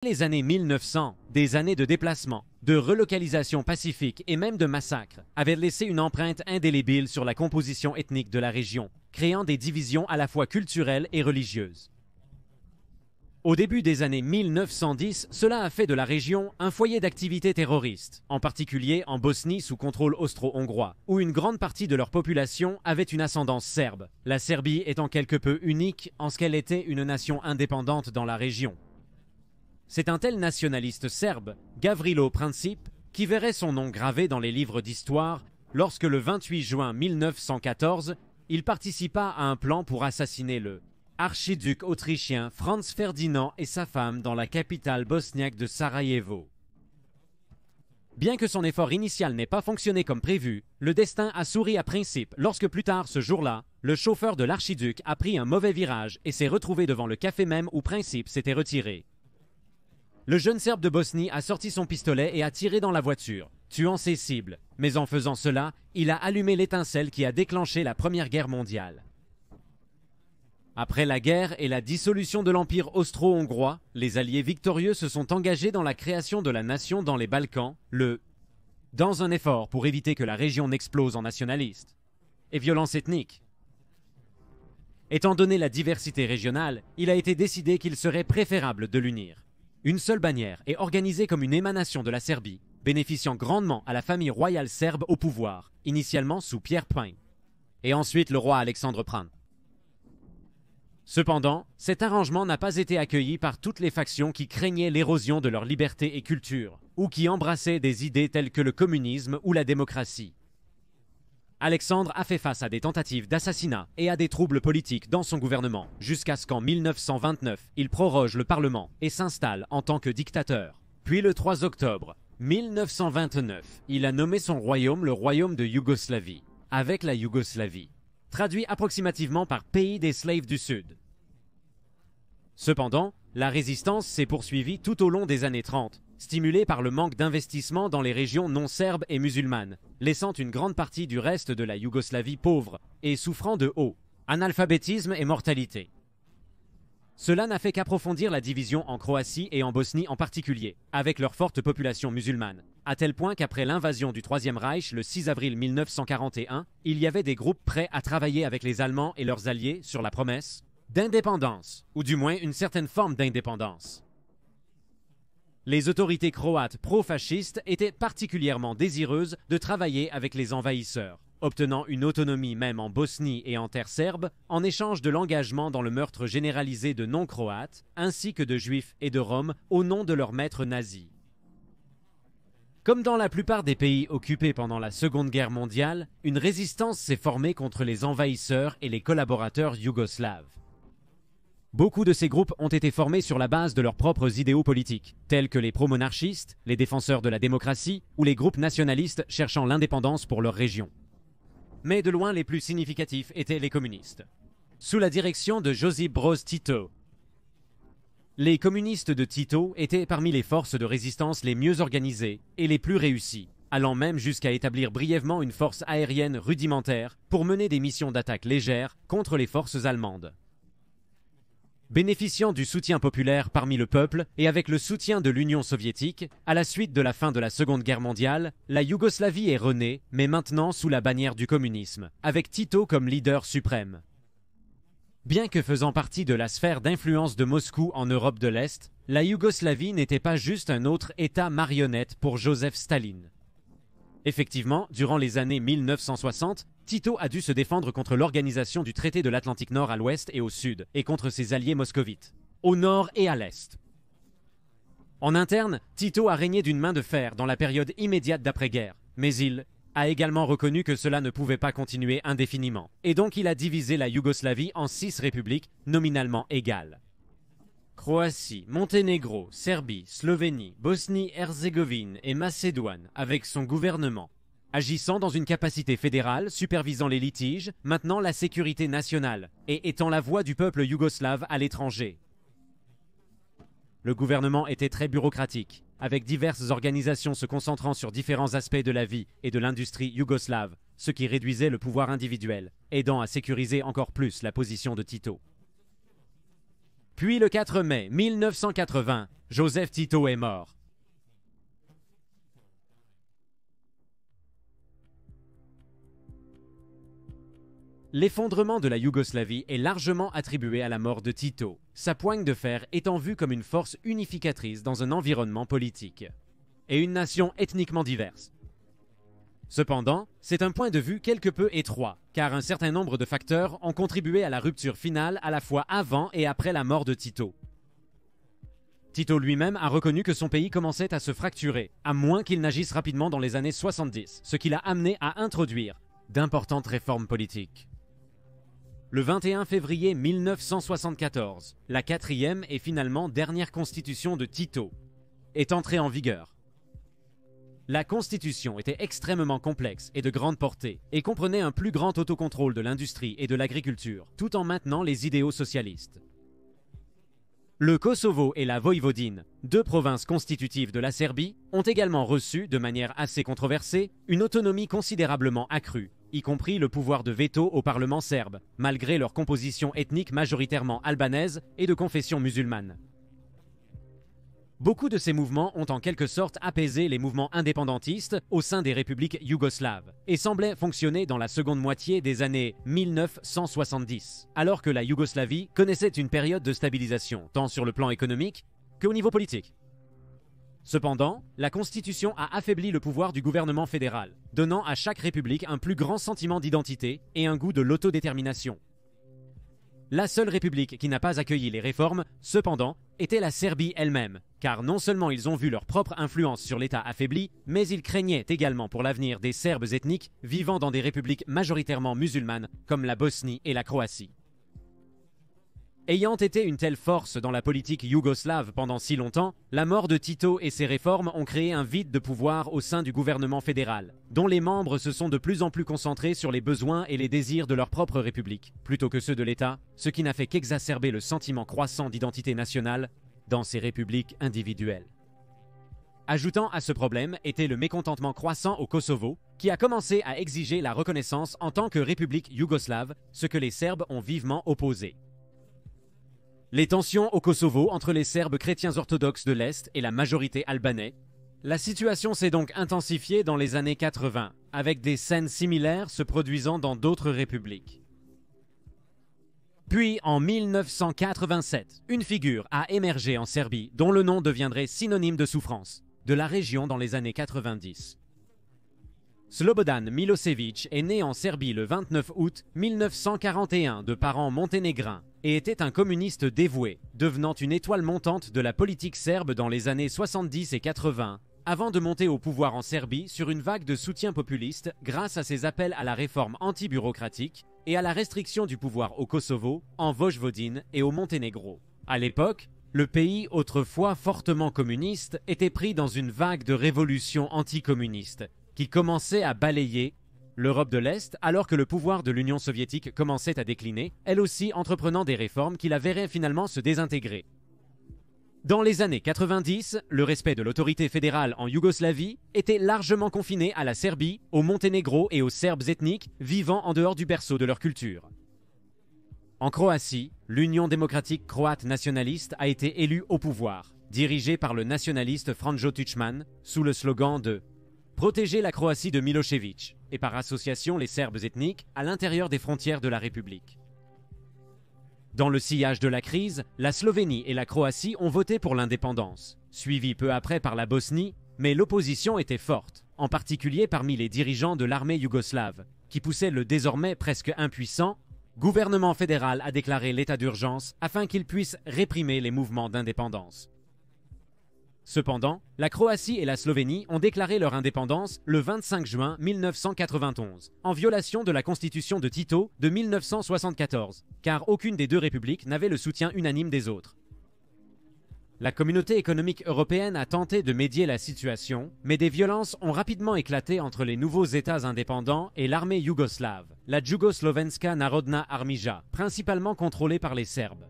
Les années 1900, des années de déplacement, de relocalisation pacifique et même de massacres avaient laissé une empreinte indélébile sur la composition ethnique de la région, créant des divisions à la fois culturelles et religieuses. Au début des années 1910, cela a fait de la région un foyer d'activité terroriste, en particulier en Bosnie sous contrôle austro-hongrois, où une grande partie de leur population avait une ascendance serbe, la Serbie étant quelque peu unique en ce qu'elle était une nation indépendante dans la région. C'est un tel nationaliste serbe, Gavrilo Princip, qui verrait son nom gravé dans les livres d'histoire lorsque le 28 juin 1914, il participa à un plan pour assassiner le archiduc autrichien Franz Ferdinand et sa femme dans la capitale bosniaque de Sarajevo. Bien que son effort initial n'ait pas fonctionné comme prévu, le destin a souri à Princip lorsque plus tard ce jour-là, le chauffeur de l'archiduc a pris un mauvais virage et s'est retrouvé devant le café même où Princip s'était retiré. Le jeune Serbe de Bosnie a sorti son pistolet et a tiré dans la voiture, tuant ses cibles. Mais en faisant cela, il a allumé l'étincelle qui a déclenché la Première Guerre mondiale. Après la guerre et la dissolution de l'Empire austro-hongrois, les Alliés victorieux se sont engagés dans la création de la nation dans les Balkans, dans un effort pour éviter que la région n'explose en nationalistes et violence ethnique. Étant donné la diversité régionale, il a été décidé qu'il serait préférable de l'unir. Une seule bannière est organisée comme une émanation de la Serbie, bénéficiant grandement à la famille royale serbe au pouvoir, initialement sous Pierre Pain, et ensuite le roi Alexandre Pran. Cependant, cet arrangement n'a pas été accueilli par toutes les factions qui craignaient l'érosion de leur liberté et culture, ou qui embrassaient des idées telles que le communisme ou la démocratie. Alexandre a fait face à des tentatives d'assassinat et à des troubles politiques dans son gouvernement, jusqu'à ce qu'en 1929, il proroge le Parlement et s'installe en tant que dictateur. Puis le 3 octobre 1929, il a nommé son royaume le royaume de Yougoslavie, avec la Yougoslavie, traduit approximativement par pays des slaves du Sud. Cependant, la résistance s'est poursuivie tout au long des années 30, stimulée par le manque d'investissement dans les régions non serbes et musulmanes, laissant une grande partie du reste de la Yougoslavie pauvre et souffrant de haut analphabétisme et mortalité. Cela n'a fait qu'approfondir la division en Croatie et en Bosnie en particulier, avec leur forte population musulmane, à tel point qu'après l'invasion du Troisième Reich le 6 avril 1941, il y avait des groupes prêts à travailler avec les Allemands et leurs alliés sur la promesse d'indépendance, ou du moins une certaine forme d'indépendance. Les autorités croates pro-fascistes étaient particulièrement désireuses de travailler avec les envahisseurs, obtenant une autonomie même en Bosnie et en terre serbe, en échange de l'engagement dans le meurtre généralisé de non-croates, ainsi que de juifs et de roms au nom de leurs maîtres nazis. Comme dans la plupart des pays occupés pendant la Seconde Guerre mondiale, une résistance s'est formée contre les envahisseurs et les collaborateurs yougoslaves. Beaucoup de ces groupes ont été formés sur la base de leurs propres idéaux politiques, tels que les pro-monarchistes, les défenseurs de la démocratie ou les groupes nationalistes cherchant l'indépendance pour leur région. Mais de loin les plus significatifs étaient les communistes. Sous la direction de Josip Broz Tito, les communistes de Tito étaient parmi les forces de résistance les mieux organisées et les plus réussies, allant même jusqu'à établir brièvement une force aérienne rudimentaire pour mener des missions d'attaque légères contre les forces allemandes. Bénéficiant du soutien populaire parmi le peuple et avec le soutien de l'Union soviétique, à la suite de la fin de la Seconde Guerre mondiale, la Yougoslavie est renée, mais maintenant sous la bannière du communisme, avec Tito comme leader suprême. Bien que faisant partie de la sphère d'influence de Moscou en Europe de l'Est, la Yougoslavie n'était pas juste un autre État marionnette pour Joseph Staline. Effectivement, durant les années 1960, Tito a dû se défendre contre l'organisation du traité de l'Atlantique Nord à l'ouest et au sud, et contre ses alliés moscovites, au nord et à l'est. En interne, Tito a régné d'une main de fer dans la période immédiate d'après-guerre, mais il a également reconnu que cela ne pouvait pas continuer indéfiniment, et donc il a divisé la Yougoslavie en 6 républiques nominalement égales. Croatie, Monténégro, Serbie, Slovénie, Bosnie-Herzégovine et Macédoine, avec son gouvernement, agissant dans une capacité fédérale, supervisant les litiges, maintenant la sécurité nationale et étant la voix du peuple yougoslave à l'étranger. Le gouvernement était très bureaucratique, avec diverses organisations se concentrant sur différents aspects de la vie et de l'industrie yougoslave, ce qui réduisait le pouvoir individuel, aidant à sécuriser encore plus la position de Tito. Puis le 4 mai 1980, Joseph Tito est mort. L'effondrement de la Yougoslavie est largement attribué à la mort de Tito, sa poigne de fer étant vue comme une force unificatrice dans un environnement politique et une nation ethniquement diverse. Cependant, c'est un point de vue quelque peu étroit, car un certain nombre de facteurs ont contribué à la rupture finale à la fois avant et après la mort de Tito. Tito lui-même a reconnu que son pays commençait à se fracturer, à moins qu'il n'agisse rapidement dans les années 70, ce qui l'a amené à introduire d'importantes réformes politiques. Le 21 février 1974, la quatrième et finalement dernière constitution de Tito est entrée en vigueur. La constitution était extrêmement complexe et de grande portée et comprenait un plus grand autocontrôle de l'industrie et de l'agriculture, tout en maintenant les idéaux socialistes. Le Kosovo et la Voïvodine, deux provinces constitutives de la Serbie, ont également reçu, de manière assez controversée, une autonomie considérablement accrue, y compris le pouvoir de veto au Parlement serbe, malgré leur composition ethnique majoritairement albanaise et de confession musulmane. Beaucoup de ces mouvements ont en quelque sorte apaisé les mouvements indépendantistes au sein des républiques yougoslaves et semblaient fonctionner dans la seconde moitié des années 1970, alors que la Yougoslavie connaissait une période de stabilisation, tant sur le plan économique qu'au niveau politique. Cependant, la Constitution a affaibli le pouvoir du gouvernement fédéral, donnant à chaque république un plus grand sentiment d'identité et un goût de l'autodétermination. La seule république qui n'a pas accueilli les réformes, cependant, était la Serbie elle-même, car non seulement ils ont vu leur propre influence sur l'État affaibli, mais ils craignaient également pour l'avenir des Serbes ethniques vivant dans des républiques majoritairement musulmanes comme la Bosnie et la Croatie. Ayant été une telle force dans la politique yougoslave pendant si longtemps, la mort de Tito et ses réformes ont créé un vide de pouvoir au sein du gouvernement fédéral, dont les membres se sont de plus en plus concentrés sur les besoins et les désirs de leur propre république, plutôt que ceux de l'État, ce qui n'a fait qu'exacerber le sentiment croissant d'identité nationale dans ces républiques individuelles. Ajoutant à ce problème était le mécontentement croissant au Kosovo, qui a commencé à exiger la reconnaissance en tant que république yougoslave, ce que les Serbes ont vivement opposé. Les tensions au Kosovo entre les Serbes chrétiens orthodoxes de l'Est et la majorité albanais. La situation s'est donc intensifiée dans les années 80, avec des scènes similaires se produisant dans d'autres républiques. Puis, en 1987, une figure a émergé en Serbie dont le nom deviendrait synonyme de souffrance, de la région dans les années 90. Slobodan Milosevic est né en Serbie le 29 août 1941 de parents monténégrins et était un communiste dévoué, devenant une étoile montante de la politique serbe dans les années 70 et 80, avant de monter au pouvoir en Serbie sur une vague de soutien populiste grâce à ses appels à la réforme anti-bureaucratique et à la restriction du pouvoir au Kosovo, en Vojvodine et au Monténégro. À l'époque, le pays, autrefois fortement communiste, était pris dans une vague de révolution anticommuniste qui commençait à balayer l'Europe de l'Est alors que le pouvoir de l'Union soviétique commençait à décliner, elle aussi entreprenant des réformes qui la verraient finalement se désintégrer. Dans les années 90, le respect de l'autorité fédérale en Yougoslavie était largement confiné à la Serbie, au Monténégro et aux Serbes ethniques vivant en dehors du berceau de leur culture. En Croatie, l'Union démocratique croate nationaliste a été élue au pouvoir, dirigée par le nationaliste Franjo Tuđman, sous le slogan de « Protéger la Croatie de Milošević » et par association les Serbes ethniques à l'intérieur des frontières de la République. Dans le sillage de la crise, la Slovénie et la Croatie ont voté pour l'indépendance, suivi peu après par la Bosnie, mais l'opposition était forte, en particulier parmi les dirigeants de l'armée yougoslave, qui poussaient le désormais presque impuissant gouvernement fédéral à déclarer l'état d'urgence afin qu'il puisse réprimer les mouvements d'indépendance. Cependant, la Croatie et la Slovénie ont déclaré leur indépendance le 25 juin 1991, en violation de la constitution de Tito de 1974, car aucune des deux républiques n'avait le soutien unanime des autres. La communauté économique européenne a tenté de médier la situation, mais des violences ont rapidement éclaté entre les nouveaux États indépendants et l'armée yougoslave, la Jugoslovenska Narodna Armija, principalement contrôlée par les Serbes.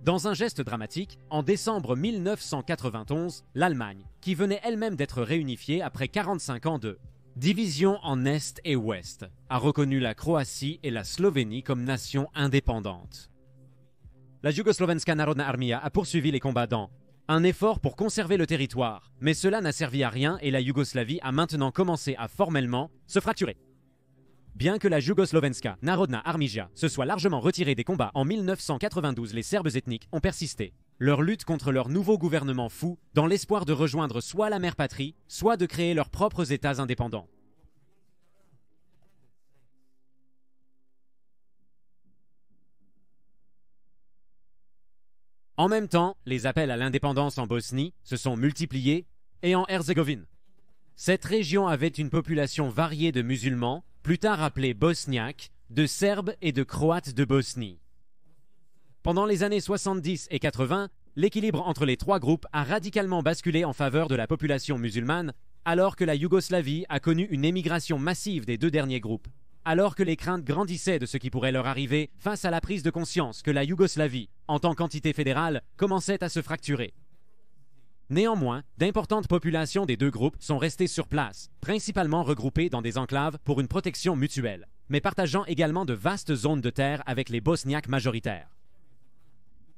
Dans un geste dramatique, en décembre 1991, l'Allemagne, qui venait elle-même d'être réunifiée après 45 ans de division en Est et Ouest, a reconnu la Croatie et la Slovénie comme nations indépendantes. la Jugoslovenska Narodna Armija a poursuivi les combats dans un effort pour conserver le territoire, mais cela n'a servi à rien et la Yougoslavie a maintenant commencé à formellement se fracturer. Bien que la Jugoslovenska Narodna Armija se soit largement retirée des combats en 1992, les Serbes ethniques ont persisté. Leur lutte contre leur nouveau gouvernement fou, dans l'espoir de rejoindre soit la mère patrie, soit de créer leurs propres États indépendants. En même temps, les appels à l'indépendance en Bosnie se sont multipliés et en Herzégovine. Cette région avait une population variée de musulmans, plus tard appelés bosniaques, de Serbes et de Croates de Bosnie. Pendant les années 70 et 80, l'équilibre entre les trois groupes a radicalement basculé en faveur de la population musulmane, alors que la Yougoslavie a connu une émigration massive des deux derniers groupes. Alors que les craintes grandissaient de ce qui pourrait leur arriver face à la prise de conscience que la Yougoslavie, en tant qu'entité fédérale, commençait à se fracturer. Néanmoins, d'importantes populations des deux groupes sont restées sur place, principalement regroupées dans des enclaves pour une protection mutuelle, mais partageant également de vastes zones de terre avec les Bosniaques majoritaires.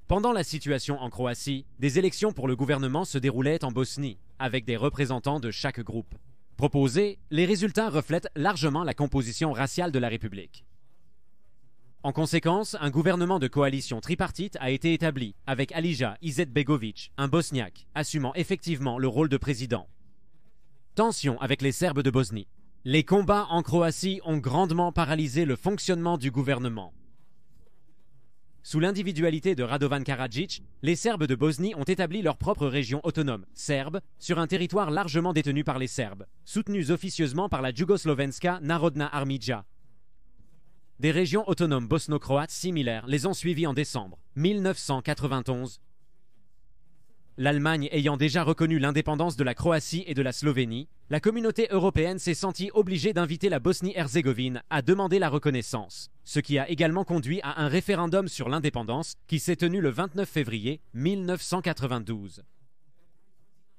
Pendant la situation en Croatie, des élections pour le gouvernement se déroulaient en Bosnie, avec des représentants de chaque groupe. Proposés, les résultats reflètent largement la composition raciale de la République. En conséquence, un gouvernement de coalition tripartite a été établi, avec Alija Izetbegović, un bosniaque, assumant effectivement le rôle de président. Tension avec les Serbes de Bosnie. Les combats en Croatie ont grandement paralysé le fonctionnement du gouvernement. Sous l'individualité de Radovan Karadžić, les Serbes de Bosnie ont établi leur propre région autonome, serbe, sur un territoire largement détenu par les Serbes, soutenus officieusement par la Jugoslovenska Narodna Armija. Des régions autonomes bosno-croates similaires les ont suivis en décembre 1991. L'Allemagne ayant déjà reconnu l'indépendance de la Croatie et de la Slovénie, la communauté européenne s'est sentie obligée d'inviter la Bosnie-Herzégovine à demander la reconnaissance, ce qui a également conduit à un référendum sur l'indépendance qui s'est tenu le 29 février 1992.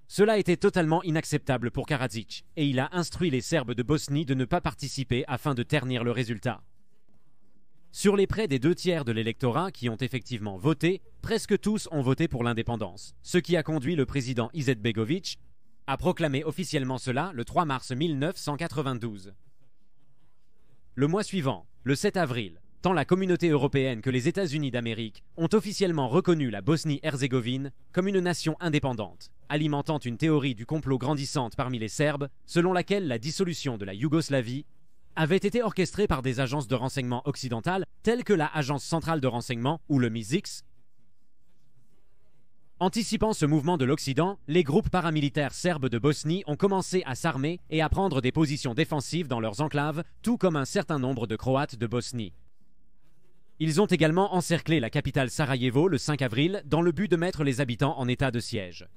Cela était totalement inacceptable pour Karadžić et il a instruit les Serbes de Bosnie de ne pas participer afin de ternir le résultat. Sur les près des 2/3 de l'électorat qui ont effectivement voté, presque tous ont voté pour l'indépendance, ce qui a conduit le président Izetbegović à proclamer officiellement cela le 3 mars 1992. Le mois suivant, le 7 avril, tant la communauté européenne que les États-Unis d'Amérique ont officiellement reconnu la Bosnie-Herzégovine comme une nation indépendante, alimentant une théorie du complot grandissante parmi les Serbes, selon laquelle la dissolution de la Yougoslavie avait été orchestrée par des agences de renseignement occidentales telles que la Agence centrale de renseignement ou le MI6. Anticipant ce mouvement de l'Occident, les groupes paramilitaires serbes de Bosnie ont commencé à s'armer et à prendre des positions défensives dans leurs enclaves, tout comme un certain nombre de Croates de Bosnie. Ils ont également encerclé la capitale Sarajevo le 5 avril dans le but de mettre les habitants en état de siège.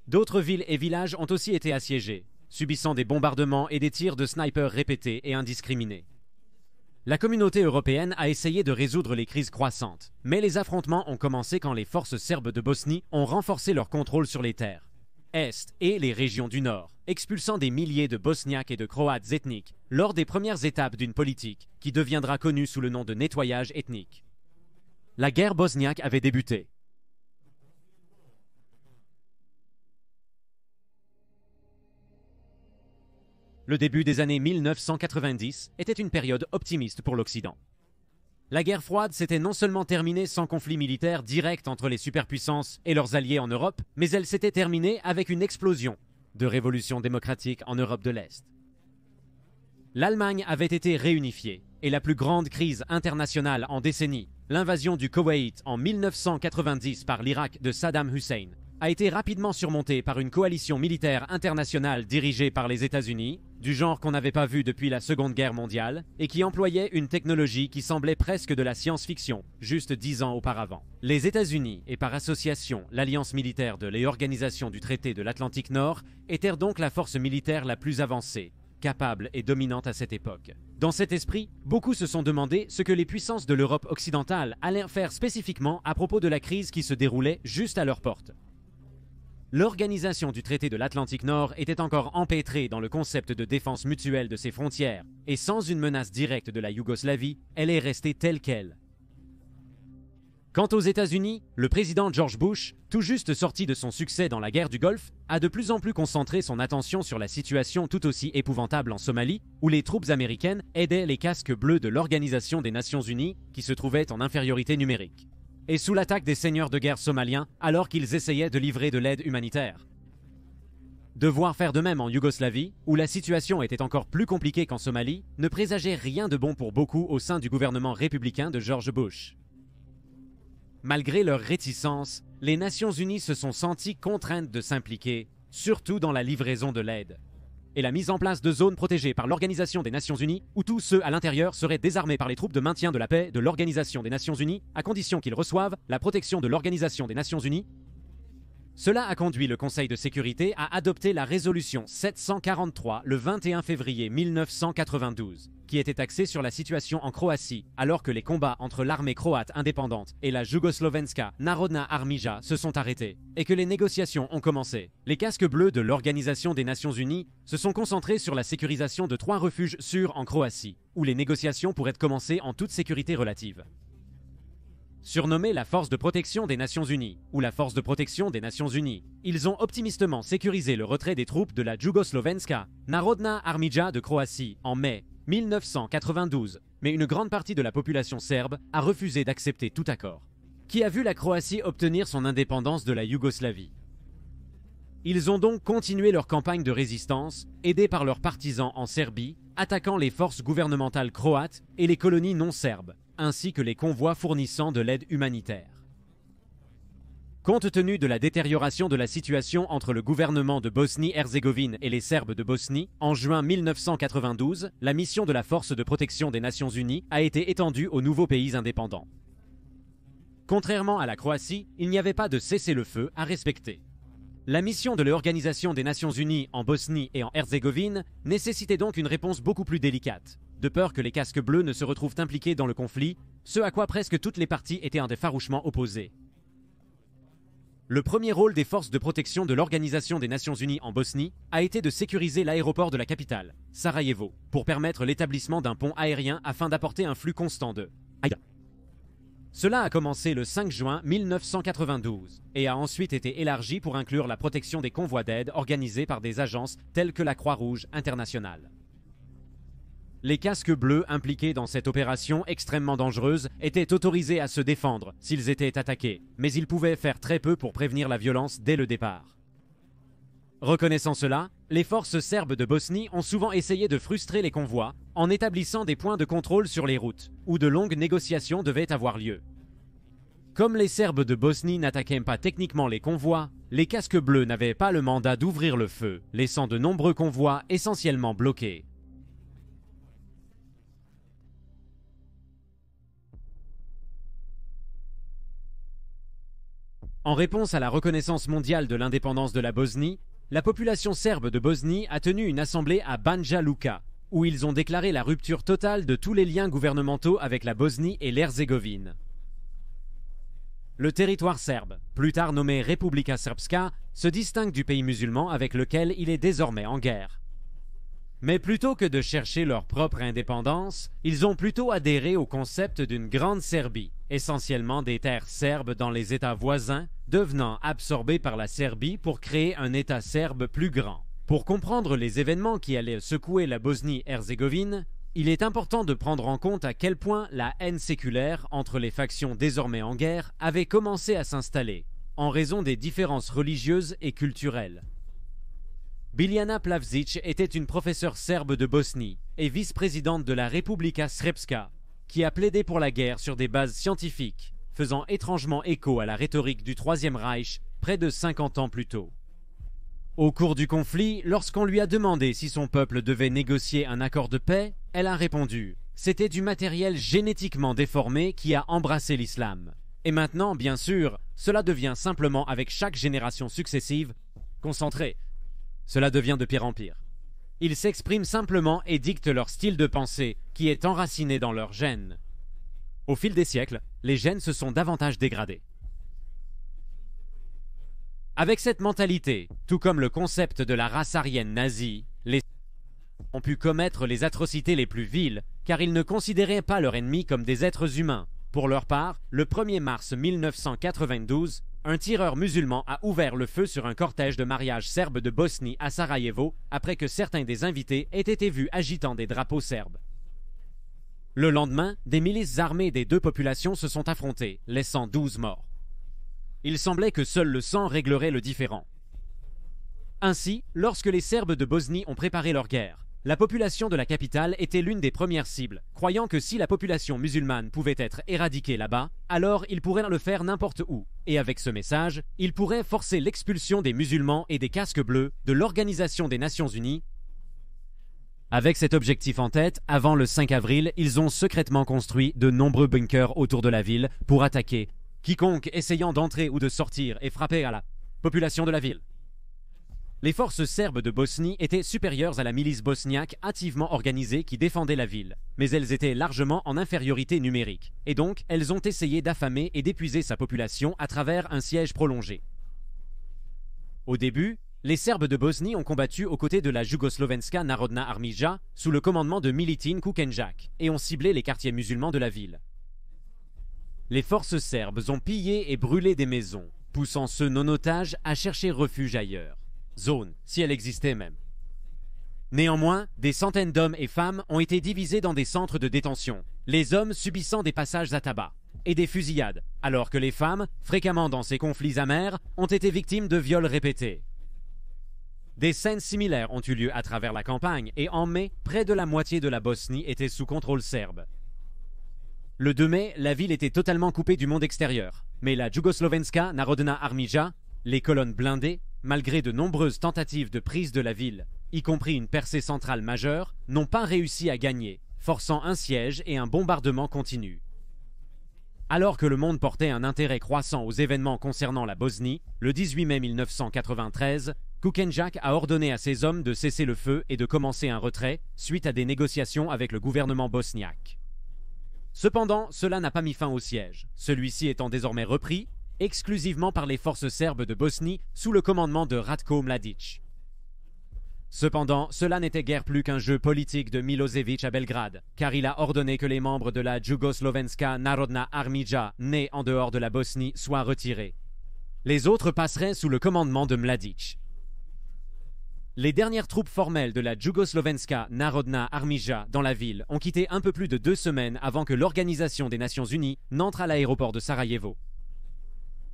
D'autres villes et villages ont aussi été assiégés, subissant des bombardements et des tirs de snipers répétés et indiscriminés. La communauté européenne a essayé de résoudre les crises croissantes, mais les affrontements ont commencé quand les forces serbes de Bosnie ont renforcé leur contrôle sur les terres, est et les régions du nord, expulsant des milliers de Bosniaques et de Croates ethniques lors des premières étapes d'une politique qui deviendra connue sous le nom de nettoyage ethnique. La guerre bosniaque avait débuté. Le début des années 1990 était une période optimiste pour l'Occident. La guerre froide s'était non seulement terminée sans conflit militaire direct entre les superpuissances et leurs alliés en Europe, mais elle s'était terminée avec une explosion de révolution démocratique en Europe de l'Est. L'Allemagne avait été réunifiée et la plus grande crise internationale en décennies, l'invasion du Koweït en 1990 par l'Irak de Saddam Hussein, a été rapidement surmontée par une coalition militaire internationale dirigée par les États-Unis, du genre qu'on n'avait pas vu depuis la Seconde Guerre mondiale, et qui employait une technologie qui semblait presque de la science-fiction, juste 10 ans auparavant. Les États-Unis, et par association l'Alliance militaire de l'Organisation du traité de l'Atlantique Nord, étaient donc la force militaire la plus avancée, capable et dominante à cette époque. Dans cet esprit, beaucoup se sont demandé ce que les puissances de l'Europe occidentale allaient faire spécifiquement à propos de la crise qui se déroulait juste à leur porte. L'organisation du traité de l'Atlantique Nord était encore empêtrée dans le concept de défense mutuelle de ses frontières, et sans une menace directe de la Yougoslavie, elle est restée telle qu'elle. Quant aux États-Unis, le président George Bush, tout juste sorti de son succès dans la guerre du Golfe, a de plus en plus concentré son attention sur la situation tout aussi épouvantable en Somalie, où les troupes américaines aidaient les casques bleus de l'Organisation des Nations Unies, qui se trouvaient en infériorité numérique, et sous l'attaque des seigneurs de guerre somaliens alors qu'ils essayaient de livrer de l'aide humanitaire. Devoir faire de même en Yougoslavie, où la situation était encore plus compliquée qu'en Somalie, ne présageait rien de bon pour beaucoup au sein du gouvernement républicain de George Bush. Malgré leur réticence, les Nations Unies se sont senties contraintes de s'impliquer, surtout dans la livraison de l'aide, et la mise en place de zones protégées par l'Organisation des Nations Unies, où tous ceux à l'intérieur seraient désarmés par les troupes de maintien de la paix de l'Organisation des Nations Unies, à condition qu'ils reçoivent la protection de l'Organisation des Nations Unies. Cela a conduit le Conseil de sécurité à adopter la résolution 743 le 21 février 1992, qui était axée sur la situation en Croatie, alors que les combats entre l'armée croate indépendante et la Jugoslovenska Narodna Armija se sont arrêtés, et que les négociations ont commencé. Les casques bleus de l'Organisation des Nations Unies se sont concentrés sur la sécurisation de 3 refuges sûrs en Croatie, où les négociations pourraient commencer en toute sécurité relative. Surnommés la Force de protection des Nations Unies ou la Force de protection des Nations Unies, ils ont optimistement sécurisé le retrait des troupes de la Jugoslovenska Narodna Armija de Croatie en mai 1992, mais une grande partie de la population serbe a refusé d'accepter tout accord, qui a vu la Croatie obtenir son indépendance de la Yougoslavie. Ils ont donc continué leur campagne de résistance, aidés par leurs partisans en Serbie, attaquant les forces gouvernementales croates et les colonies non serbes, ainsi que les convois fournissant de l'aide humanitaire. Compte tenu de la détérioration de la situation entre le gouvernement de Bosnie-Herzégovine et les Serbes de Bosnie, en juin 1992, la mission de la Force de protection des Nations Unies a été étendue aux nouveaux pays indépendants. Contrairement à la Croatie, il n'y avait pas de cessez-le-feu à respecter. La mission de l'Organisation des Nations Unies en Bosnie et en Herzégovine nécessitait donc une réponse beaucoup plus délicate, de peur que les casques bleus ne se retrouvent impliqués dans le conflit, ce à quoi presque toutes les parties étaient farouchement opposées. Le premier rôle des forces de protection de l'Organisation des Nations Unies en Bosnie a été de sécuriser l'aéroport de la capitale, Sarajevo, pour permettre l'établissement d'un pont aérien afin d'apporter un flux constant de aide. Cela a commencé le 5 juin 1992 et a ensuite été élargi pour inclure la protection des convois d'aide organisés par des agences telles que la Croix-Rouge internationale. Les casques bleus impliqués dans cette opération extrêmement dangereuse étaient autorisés à se défendre s'ils étaient attaqués, mais ils pouvaient faire très peu pour prévenir la violence dès le départ. Reconnaissant cela, les forces serbes de Bosnie ont souvent essayé de frustrer les convois en établissant des points de contrôle sur les routes, où de longues négociations devaient avoir lieu. Comme les Serbes de Bosnie n'attaquaient pas techniquement les convois, les casques bleus n'avaient pas le mandat d'ouvrir le feu, laissant de nombreux convois essentiellement bloqués. En réponse à la reconnaissance mondiale de l'indépendance de la Bosnie, la population serbe de Bosnie a tenu une assemblée à Banja Luka, où ils ont déclaré la rupture totale de tous les liens gouvernementaux avec la Bosnie et l'Herzégovine. Le territoire serbe, plus tard nommé Republika Srpska, se distingue du pays musulman avec lequel il est désormais en guerre. Mais plutôt que de chercher leur propre indépendance, ils ont plutôt adhéré au concept d'une grande Serbie, essentiellement des terres serbes dans les États voisins, devenant absorbés par la Serbie pour créer un État serbe plus grand. Pour comprendre les événements qui allaient secouer la Bosnie-Herzégovine, il est important de prendre en compte à quel point la haine séculaire entre les factions désormais en guerre avait commencé à s'installer, en raison des différences religieuses et culturelles. Biljana Plavšić était une professeure serbe de Bosnie et vice-présidente de la Republika Srpska, qui a plaidé pour la guerre sur des bases scientifiques, faisant étrangement écho à la rhétorique du Troisième Reich près de 50 ans plus tôt. Au cours du conflit, lorsqu'on lui a demandé si son peuple devait négocier un accord de paix, elle a répondu « C'était du matériel génétiquement déformé qui a embrassé l'islam. Et maintenant, bien sûr, cela devient simplement avec chaque génération successive concentré. Cela devient de pire en pire. Ils s'expriment simplement et dictent leur style de pensée qui est enraciné dans leurs gènes. Au fil des siècles, les gènes se sont davantage dégradés. Avec cette mentalité, tout comme le concept de la race aryenne nazie, les ont pu commettre les atrocités les plus viles, car ils ne considéraient pas leurs ennemis comme des êtres humains, Pour leur part, le 1er mars 1992, un tireur musulman a ouvert le feu sur un cortège de mariage serbe de Bosnie à Sarajevo après que certains des invités aient été vus agitant des drapeaux serbes. Le lendemain, des milices armées des deux populations se sont affrontées, laissant 12 morts. Il semblait que seul le sang réglerait le différend. Ainsi, lorsque les Serbes de Bosnie ont préparé leur guerre, la population de la capitale était l'une des premières cibles, croyant que si la population musulmane pouvait être éradiquée là-bas, alors ils pourraient le faire n'importe où. Et avec ce message, ils pourraient forcer l'expulsion des musulmans et des casques bleus de l'Organisation des Nations Unies. Avec cet objectif en tête, avant le 5 avril, ils ont secrètement construit de nombreux bunkers autour de la ville pour attaquer quiconque essayant d'entrer ou de sortir et frapper à la population de la ville. Les forces serbes de Bosnie étaient supérieures à la milice bosniaque hâtivement organisée qui défendait la ville, mais elles étaient largement en infériorité numérique, et donc elles ont essayé d'affamer et d'épuiser sa population à travers un siège prolongé. Au début, les Serbes de Bosnie ont combattu aux côtés de la Jugoslovenska Narodna Armija sous le commandement de Militin Kukenjak et ont ciblé les quartiers musulmans de la ville. Les forces serbes ont pillé et brûlé des maisons, poussant ceux non otages à chercher refuge ailleurs. Zone, si elle existait même. Néanmoins, des centaines d'hommes et femmes ont été divisés dans des centres de détention, les hommes subissant des passages à tabac et des fusillades, alors que les femmes, fréquemment dans ces conflits amers, ont été victimes de viols répétés. Des scènes similaires ont eu lieu à travers la campagne et en mai, près de la moitié de la Bosnie était sous contrôle serbe. Le 2 mai, la ville était totalement coupée du monde extérieur, mais la Jugoslovenska Narodna Armija, les colonnes blindées, malgré de nombreuses tentatives de prise de la ville, y compris une percée centrale majeure, n'ont pas réussi à gagner, forçant un siège et un bombardement continu. Alors que le monde portait un intérêt croissant aux événements concernant la Bosnie, le 18 mai 1993, Kukenjak a ordonné à ses hommes de cesser le feu et de commencer un retrait suite à des négociations avec le gouvernement bosniaque. Cependant, cela n'a pas mis fin au siège, celui-ci étant désormais repris exclusivement par les forces serbes de Bosnie sous le commandement de Ratko Mladic. Cependant, cela n'était guère plus qu'un jeu politique de Milosevic à Belgrade, car il a ordonné que les membres de la Jugoslovenska Narodna Armija nés en dehors de la Bosnie soient retirés. Les autres passeraient sous le commandement de Mladic. Les dernières troupes formelles de la Jugoslovenska Narodna Armija dans la ville ont quitté un peu plus de 2 semaines avant que l'Organisation des Nations Unies n'entre à l'aéroport de Sarajevo.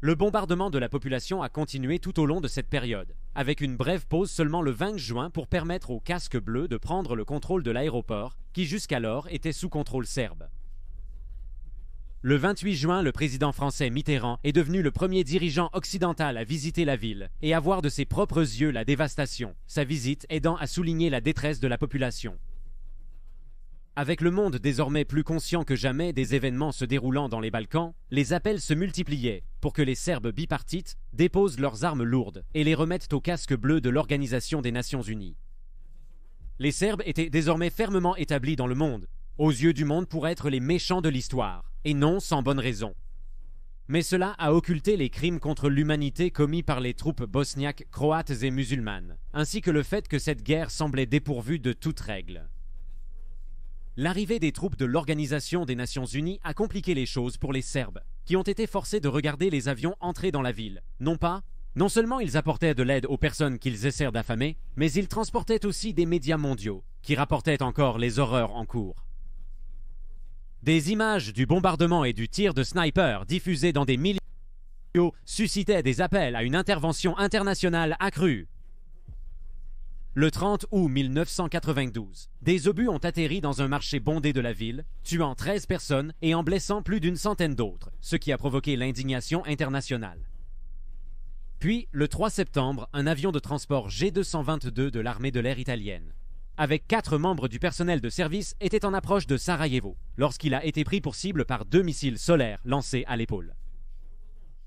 Le bombardement de la population a continué tout au long de cette période, avec une brève pause seulement le 20 juin pour permettre aux casques bleus de prendre le contrôle de l'aéroport, qui jusqu'alors était sous contrôle serbe. Le 28 juin, le président français Mitterrand est devenu le premier dirigeant occidental à visiter la ville et à voir de ses propres yeux la dévastation, sa visite aidant à souligner la détresse de la population. Avec le monde désormais plus conscient que jamais des événements se déroulant dans les Balkans, les appels se multipliaient pour que les Serbes bipartites déposent leurs armes lourdes et les remettent au casque bleu de l'Organisation des Nations Unies. Les Serbes étaient désormais fermement établis dans le monde, aux yeux du monde pour être les méchants de l'histoire, et non sans bonne raison. Mais cela a occulté les crimes contre l'humanité commis par les troupes bosniaques, croates et musulmanes, ainsi que le fait que cette guerre semblait dépourvue de toute règle. L'arrivée des troupes de l'Organisation des Nations Unies a compliqué les choses pour les Serbes, qui ont été forcés de regarder les avions entrer dans la ville. Non seulement ils apportaient de l'aide aux personnes qu'ils essayèrent d'affamer, mais ils transportaient aussi des médias mondiaux, qui rapportaient encore les horreurs en cours. Des images du bombardement et du tir de sniper diffusées dans des milliers de vidéos suscitaient des appels à une intervention internationale accrue. Le 30 août 1992, des obus ont atterri dans un marché bondé de la ville, tuant 13 personnes et en blessant plus d'une centaine d'autres, ce qui a provoqué l'indignation internationale. Puis, le 3 septembre, un avion de transport G222 de l'armée de l'air italienne, avec 4 membres du personnel de service, était en approche de Sarajevo, lorsqu'il a été pris pour cible par 2 missiles solaires lancés à l'épaule.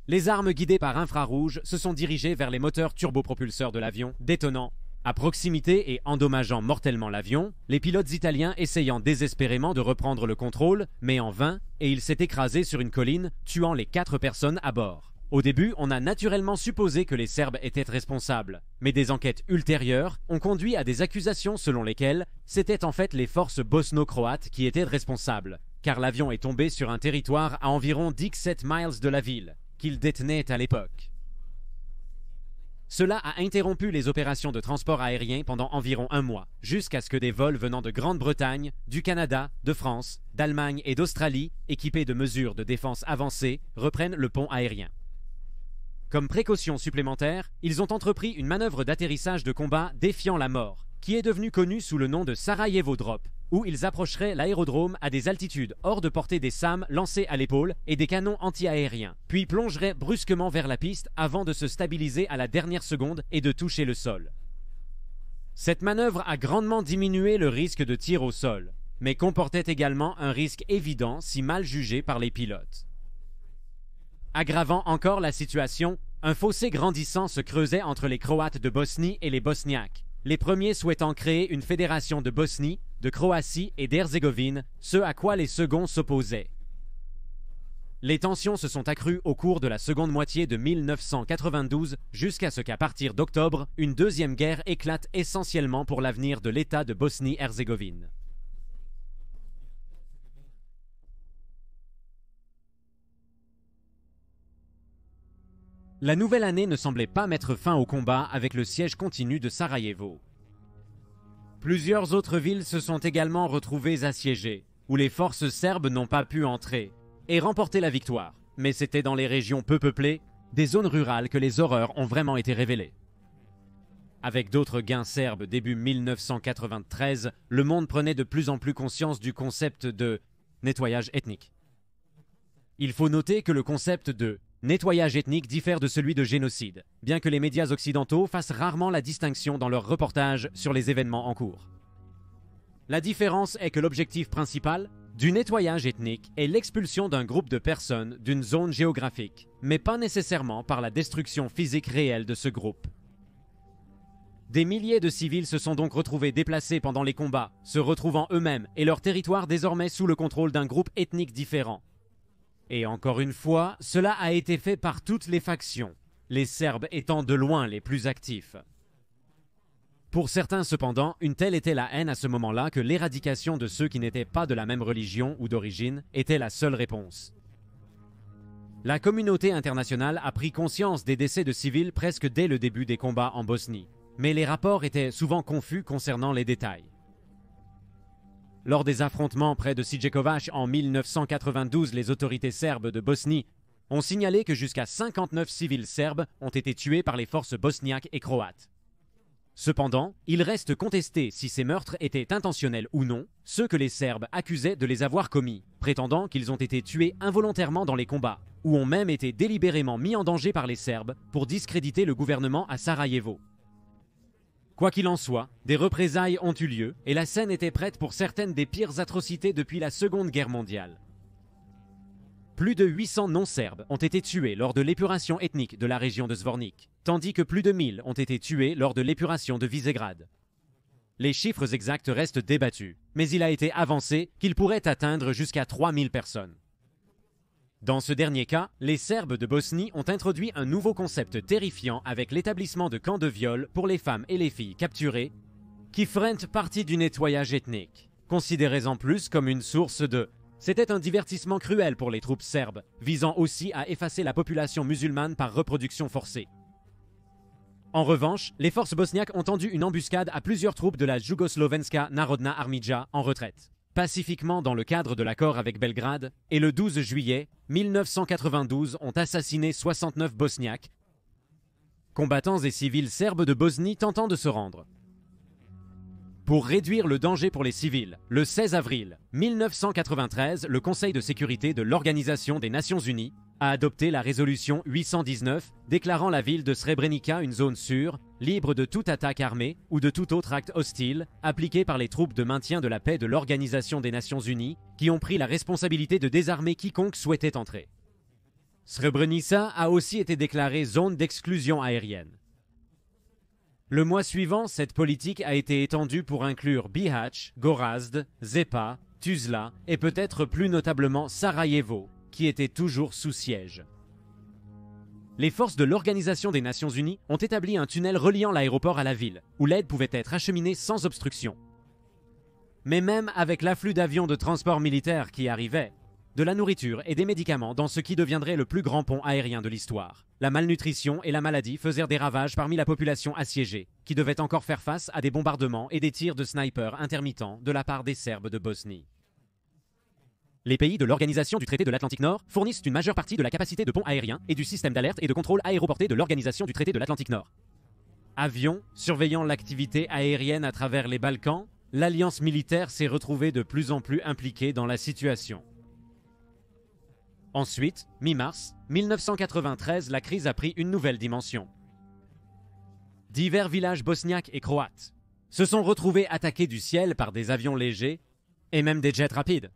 Les armes guidées par infrarouge se sont dirigées vers les moteurs turbopropulseurs de l'avion, détonnant à proximité et endommageant mortellement l'avion, les pilotes italiens essayant désespérément de reprendre le contrôle, mais en vain, et il s'est écrasé sur une colline, tuant les 4 personnes à bord. Au début, on a naturellement supposé que les Serbes étaient responsables, mais des enquêtes ultérieures ont conduit à des accusations selon lesquelles c'était en fait les forces bosno-croates qui étaient responsables, car l'avion est tombé sur un territoire à environ 17 miles de la ville, qu'il détenait à l'époque. Cela a interrompu les opérations de transport aérien pendant environ un mois, jusqu'à ce que des vols venant de Grande-Bretagne, du Canada, de France, d'Allemagne et d'Australie, équipés de mesures de défense avancées, reprennent le pont aérien. Comme précaution supplémentaire, ils ont entrepris une manœuvre d'atterrissage de combat défiant la mort, qui est devenue connue sous le nom de Sarajevo Drop, où ils approcheraient l'aérodrome à des altitudes hors de portée des SAM lancés à l'épaule et des canons anti-aériens, puis plongeraient brusquement vers la piste avant de se stabiliser à la dernière seconde et de toucher le sol. Cette manœuvre a grandement diminué le risque de tir au sol, mais comportait également un risque évident si mal jugé par les pilotes. Aggravant encore la situation, un fossé grandissant se creusait entre les Croates de Bosnie et les Bosniaques, les premiers souhaitant créer une fédération de Bosnie, de Croatie et d'Herzégovine, ce à quoi les seconds s'opposaient. Les tensions se sont accrues au cours de la seconde moitié de 1992 jusqu'à ce qu'à partir d'octobre, une deuxième guerre éclate essentiellement pour l'avenir de l'État de Bosnie-Herzégovine. La nouvelle année ne semblait pas mettre fin au combat avec le siège continu de Sarajevo. Plusieurs autres villes se sont également retrouvées assiégées, où les forces serbes n'ont pas pu entrer et remporter la victoire. Mais c'était dans les régions peu peuplées, des zones rurales que les horreurs ont vraiment été révélées. Avec d'autres gains serbes début 1993, le monde prenait de plus en plus conscience du concept de nettoyage ethnique. Il faut noter que le concept de nettoyage ethnique diffère de celui de génocide, bien que les médias occidentaux fassent rarement la distinction dans leurs reportages sur les événements en cours. La différence est que l'objectif principal du nettoyage ethnique est l'expulsion d'un groupe de personnes d'une zone géographique, mais pas nécessairement par la destruction physique réelle de ce groupe. Des milliers de civils se sont donc retrouvés déplacés pendant les combats, se retrouvant eux-mêmes et leur territoire désormais sous le contrôle d'un groupe ethnique différent. Et encore une fois, cela a été fait par toutes les factions, les Serbes étant de loin les plus actifs. Pour certains cependant, une telle était la haine à ce moment-là que l'éradication de ceux qui n'étaient pas de la même religion ou d'origine était la seule réponse. La communauté internationale a pris conscience des décès de civils presque dès le début des combats en Bosnie, mais les rapports étaient souvent confus concernant les détails. Lors des affrontements près de Sijekovac en 1992, les autorités serbes de Bosnie ont signalé que jusqu'à 59 civils serbes ont été tués par les forces bosniaques et croates. Cependant, il reste contesté si ces meurtres étaient intentionnels ou non, ceux que les Serbes accusaient de les avoir commis, prétendant qu'ils ont été tués involontairement dans les combats, ou ont même été délibérément mis en danger par les Serbes pour discréditer le gouvernement à Sarajevo. Quoi qu'il en soit, des représailles ont eu lieu et la scène était prête pour certaines des pires atrocités depuis la Seconde Guerre mondiale. Plus de 800 non-serbes ont été tués lors de l'épuration ethnique de la région de Zvornik, tandis que plus de 1000 ont été tués lors de l'épuration de Visegrad. Les chiffres exacts restent débattus, mais il a été avancé qu'ils pourraient atteindre jusqu'à 3000 personnes. Dans ce dernier cas, les Serbes de Bosnie ont introduit un nouveau concept terrifiant avec l'établissement de camps de viol pour les femmes et les filles capturées, qui feraient partie du nettoyage ethnique, considérés en plus comme une source de... C'était un divertissement cruel pour les troupes serbes, visant aussi à effacer la population musulmane par reproduction forcée. En revanche, les forces bosniaques ont tendu une embuscade à plusieurs troupes de la Jugoslovenska Narodna Armija en retraite, pacifiquement dans le cadre de l'accord avec Belgrade, et le 12 juillet 1992 ont assassiné 69 Bosniaques, combattants et civils serbes de Bosnie tentant de se rendre. Pour réduire le danger pour les civils, le 16 avril 1993, le Conseil de sécurité de l'Organisation des Nations Unies a adopté la résolution 819 déclarant la ville de Srebrenica une zone sûre, libre de toute attaque armée ou de tout autre acte hostile, appliqué par les troupes de maintien de la paix de l'Organisation des Nations Unies, qui ont pris la responsabilité de désarmer quiconque souhaitait entrer. Srebrenica a aussi été déclarée zone d'exclusion aérienne. Le mois suivant, cette politique a été étendue pour inclure Bihać, Gorazd, Zepa, Tuzla et peut-être plus notablement Sarajevo, qui était toujours sous siège. Les forces de l'Organisation des Nations Unies ont établi un tunnel reliant l'aéroport à la ville, où l'aide pouvait être acheminée sans obstruction. Mais même avec l'afflux d'avions de transport militaire qui arrivaient, de la nourriture et des médicaments dans ce qui deviendrait le plus grand pont aérien de l'histoire, la malnutrition et la maladie faisèrent des ravages parmi la population assiégée, qui devait encore faire face à des bombardements et des tirs de snipers intermittents de la part des Serbes de Bosnie. Les pays de l'Organisation du traité de l'Atlantique Nord fournissent une majeure partie de la capacité de pont aérien et du système d'alerte et de contrôle aéroporté de l'Organisation du traité de l'Atlantique Nord. Avions surveillant l'activité aérienne à travers les Balkans, l'alliance militaire s'est retrouvée de plus en plus impliquée dans la situation. Ensuite, mi-mars 1993, la crise a pris une nouvelle dimension. Divers villages bosniaques et croates se sont retrouvés attaqués du ciel par des avions légers et même des jets rapides.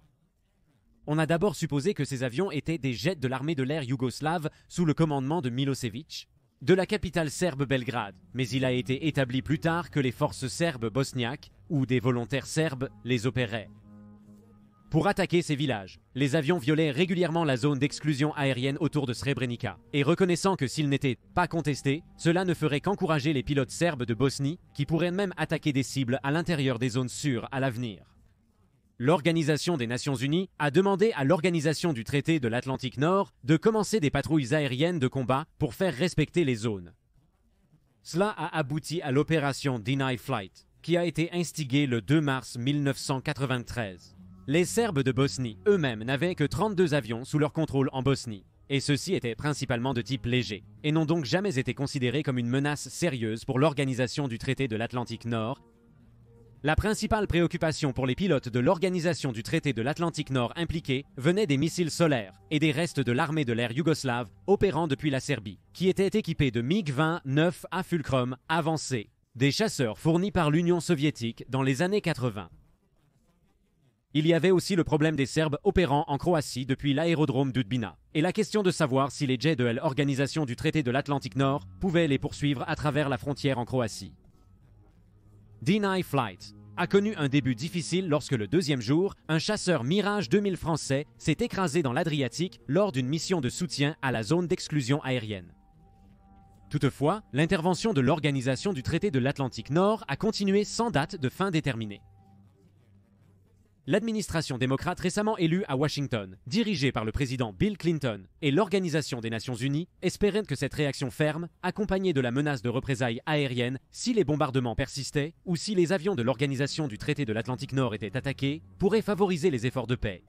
On a d'abord supposé que ces avions étaient des jets de l'armée de l'air yougoslave sous le commandement de Milosevic, de la capitale serbe Belgrade, mais il a été établi plus tard que les forces serbes bosniaques ou des volontaires serbes les opéraient. Pour attaquer ces villages, les avions violaient régulièrement la zone d'exclusion aérienne autour de Srebrenica, et reconnaissant que s'ils n'étaient pas contestés, cela ne ferait qu'encourager les pilotes serbes de Bosnie, qui pourraient même attaquer des cibles à l'intérieur des zones sûres à l'avenir. L'Organisation des Nations Unies a demandé à l'Organisation du traité de l'Atlantique Nord de commencer des patrouilles aériennes de combat pour faire respecter les zones. Cela a abouti à l'opération Deny Flight, qui a été instiguée le 2 mars 1993. Les Serbes de Bosnie eux-mêmes n'avaient que 32 avions sous leur contrôle en Bosnie, et ceux-ci étaient principalement de type léger, et n'ont donc jamais été considérés comme une menace sérieuse pour l'Organisation du traité de l'Atlantique Nord. La principale préoccupation pour les pilotes de l'Organisation du traité de l'Atlantique Nord impliqués venait des missiles solaires et des restes de l'armée de l'air yougoslave opérant depuis la Serbie, qui étaient équipés de MiG-20 9 à fulcrum avancés, des chasseurs fournis par l'Union soviétique dans les années 80. Il y avait aussi le problème des Serbes opérant en Croatie depuis l'aérodrome d'Udbina, et la question de savoir si les jets de l'Organisation du traité de l'Atlantique Nord pouvaient les poursuivre à travers la frontière en Croatie. Deny Flight a connu un début difficile lorsque le deuxième jour, un chasseur Mirage 2000 français s'est écrasé dans l'Adriatique lors d'une mission de soutien à la zone d'exclusion aérienne. Toutefois, l'intervention de l'Organisation du traité de l'Atlantique Nord a continué sans date de fin déterminée. L'administration démocrate récemment élue à Washington, dirigée par le président Bill Clinton, et l'Organisation des Nations Unies espéraient que cette réaction ferme, accompagnée de la menace de représailles aériennes si les bombardements persistaient ou si les avions de l'Organisation du traité de l'Atlantique Nord étaient attaqués, pourrait favoriser les efforts de paix.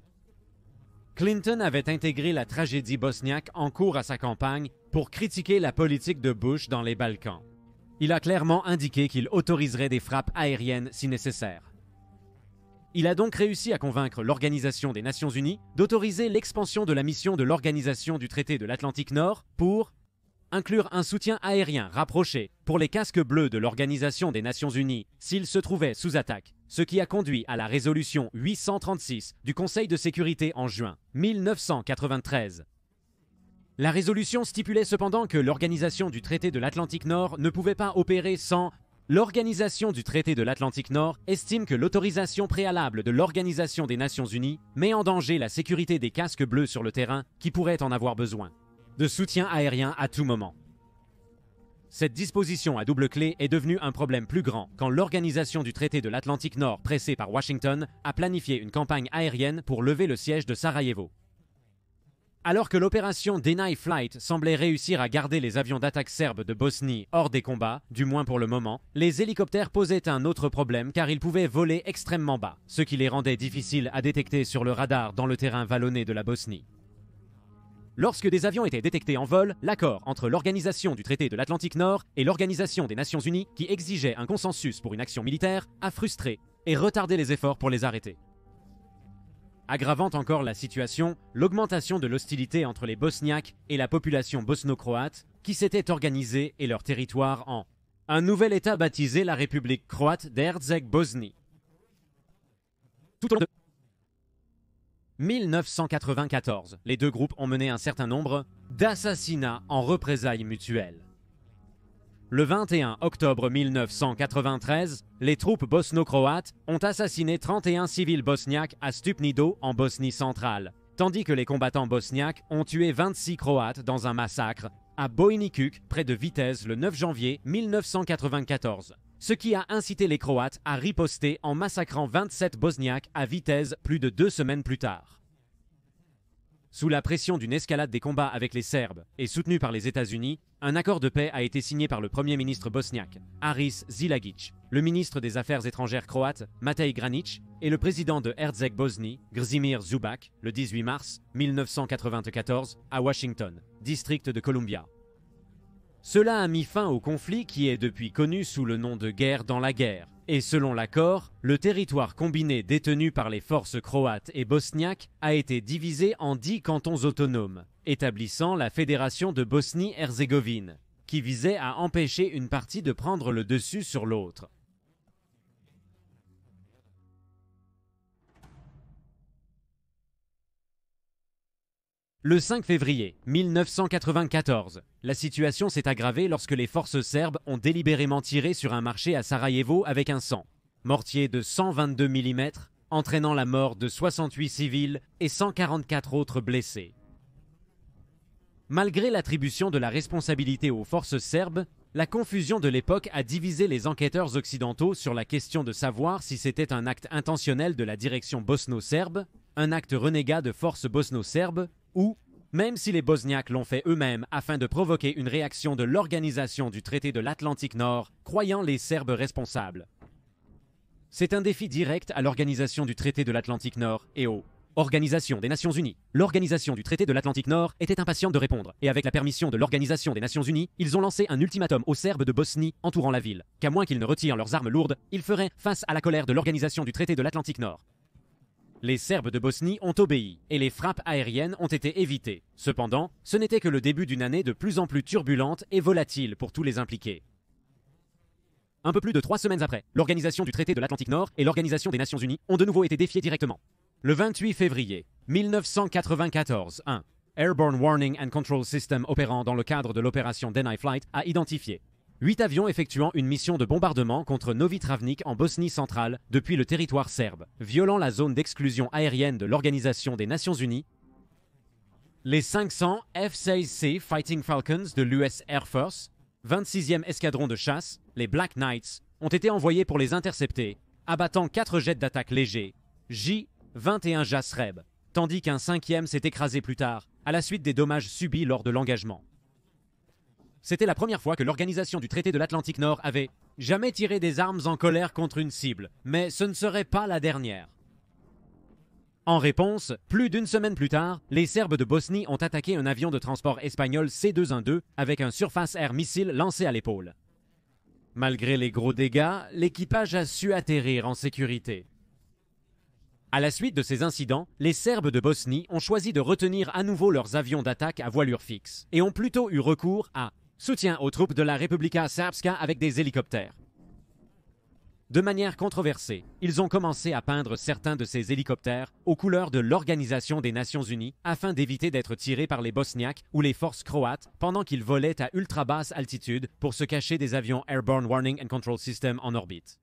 Clinton avait intégré la tragédie bosniaque en cours à sa campagne pour critiquer la politique de Bush dans les Balkans. Il a clairement indiqué qu'il autoriserait des frappes aériennes si nécessaire. Il a donc réussi à convaincre l'Organisation des Nations Unies d'autoriser l'expansion de la mission de l'Organisation du traité de l'Atlantique Nord pour inclure un soutien aérien rapproché pour les casques bleus de l'Organisation des Nations Unies s'ils se trouvaient sous attaque, ce qui a conduit à la résolution 836 du Conseil de sécurité en juin 1993. La résolution stipulait cependant que l'Organisation du traité de l'Atlantique Nord ne pouvait pas opérer sans. L'Organisation du traité de l'Atlantique Nord estime que l'autorisation préalable de l'Organisation des Nations Unies met en danger la sécurité des casques bleus sur le terrain qui pourraient en avoir besoin, de soutien aérien à tout moment. Cette disposition à double clé est devenue un problème plus grand quand l'Organisation du traité de l'Atlantique Nord, pressée par Washington, a planifié une campagne aérienne pour lever le siège de Sarajevo. Alors que l'opération Deny Flight semblait réussir à garder les avions d'attaque serbes de Bosnie hors des combats, du moins pour le moment, les hélicoptères posaient un autre problème car ils pouvaient voler extrêmement bas, ce qui les rendait difficiles à détecter sur le radar dans le terrain vallonné de la Bosnie. Lorsque des avions étaient détectés en vol, l'accord entre l'Organisation du traité de l'Atlantique Nord et l'Organisation des Nations Unies, qui exigeait un consensus pour une action militaire, a frustré et retardé les efforts pour les arrêter. Aggravant encore la situation, l'augmentation de l'hostilité entre les Bosniaques et la population bosno-croate, qui s'était organisée et leur territoire en un nouvel État baptisé la République croate d'Herzeg-Bosnie. Tout au long de 1994, les deux groupes ont mené un certain nombre d'assassinats en représailles mutuelles. Le 21 octobre 1993, les troupes bosno-croates ont assassiné 31 civils bosniaques à Stupnido en Bosnie centrale, tandis que les combattants bosniaques ont tué 26 Croates dans un massacre à Bojnikuk, près de Vitez, le 9 janvier 1994. ce qui a incité les Croates à riposter en massacrant 27 Bosniaques à Vitez plus de 2 semaines plus tard. Sous la pression d'une escalade des combats avec les Serbes et soutenu par les États-Unis, un accord de paix a été signé par le premier ministre bosniaque, Haris Zilagić, le ministre des Affaires étrangères croate, Matej Granić, et le président de Herzeg-Bosnie, Grzimir Žubac, le 18 mars 1994, à Washington, district de Columbia. Cela a mis fin au conflit qui est depuis connu sous le nom de guerre dans la guerre. Et selon l'accord, le territoire combiné détenu par les forces croates et bosniaques a été divisé en 10 cantons autonomes, établissant la Fédération de Bosnie-Herzégovine, qui visait à empêcher une partie de prendre le dessus sur l'autre. Le 5 février 1994, la situation s'est aggravée lorsque les forces serbes ont délibérément tiré sur un marché à Sarajevo avec un 100, mortier de 122 mm, entraînant la mort de 68 civils et 144 autres blessés. Malgré l'attribution de la responsabilité aux forces serbes, la confusion de l'époque a divisé les enquêteurs occidentaux sur la question de savoir si c'était un acte intentionnel de la direction bosno-serbe, un acte renégat de forces bosno-serbes, ou, même si les Bosniaques l'ont fait eux-mêmes afin de provoquer une réaction de l'Organisation du traité de l'Atlantique Nord, croyant les Serbes responsables. C'est un défi direct à l'Organisation du traité de l'Atlantique Nord et aux Organisation des Nations Unies. L'Organisation du traité de l'Atlantique Nord était impatiente de répondre, et avec la permission de l'Organisation des Nations Unies, ils ont lancé un ultimatum aux Serbes de Bosnie entourant la ville, qu'à moins qu'ils ne retirent leurs armes lourdes, ils feraient face à la colère de l'Organisation du traité de l'Atlantique Nord. Les Serbes de Bosnie ont obéi et les frappes aériennes ont été évitées. Cependant, ce n'était que le début d'une année de plus en plus turbulente et volatile pour tous les impliqués. Un peu plus de 3 semaines après, l'Organisation du traité de l'Atlantique Nord et l'Organisation des Nations Unies ont de nouveau été défiées directement. Le 28 février 1994, un Airborne Warning and Control System opérant dans le cadre de l'opération Deny Flight a identifié 8 avions effectuant une mission de bombardement contre Novi Travnik en Bosnie centrale depuis le territoire serbe, violant la zone d'exclusion aérienne de l'Organisation des Nations Unies. Les 500 F-16C Fighting Falcons de l'US Air Force, 26e escadron de chasse, les Black Knights, ont été envoyés pour les intercepter, abattant 4 jets d'attaque légers, J-21 Jasreb, tandis qu'un 5e s'est écrasé plus tard, à la suite des dommages subis lors de l'engagement. C'était la première fois que l'Organisation du traité de l'Atlantique Nord avait jamais tiré des armes en colère contre une cible, mais ce ne serait pas la dernière. En réponse, plus d'une semaine plus tard, les Serbes de Bosnie ont attaqué un avion de transport espagnol C-212 avec un Surface Air Missile lancé à l'épaule. Malgré les gros dégâts, l'équipage a su atterrir en sécurité. À la suite de ces incidents, les Serbes de Bosnie ont choisi de retenir à nouveau leurs avions d'attaque à voilure fixe et ont plutôt eu recours à soutien aux troupes de la Republika Srpska avec des hélicoptères. De manière controversée, ils ont commencé à peindre certains de ces hélicoptères aux couleurs de l'Organisation des Nations Unies afin d'éviter d'être tirés par les Bosniaques ou les forces croates pendant qu'ils volaient à ultra basse altitude pour se cacher des avions Airborne Warning and Control System en orbite.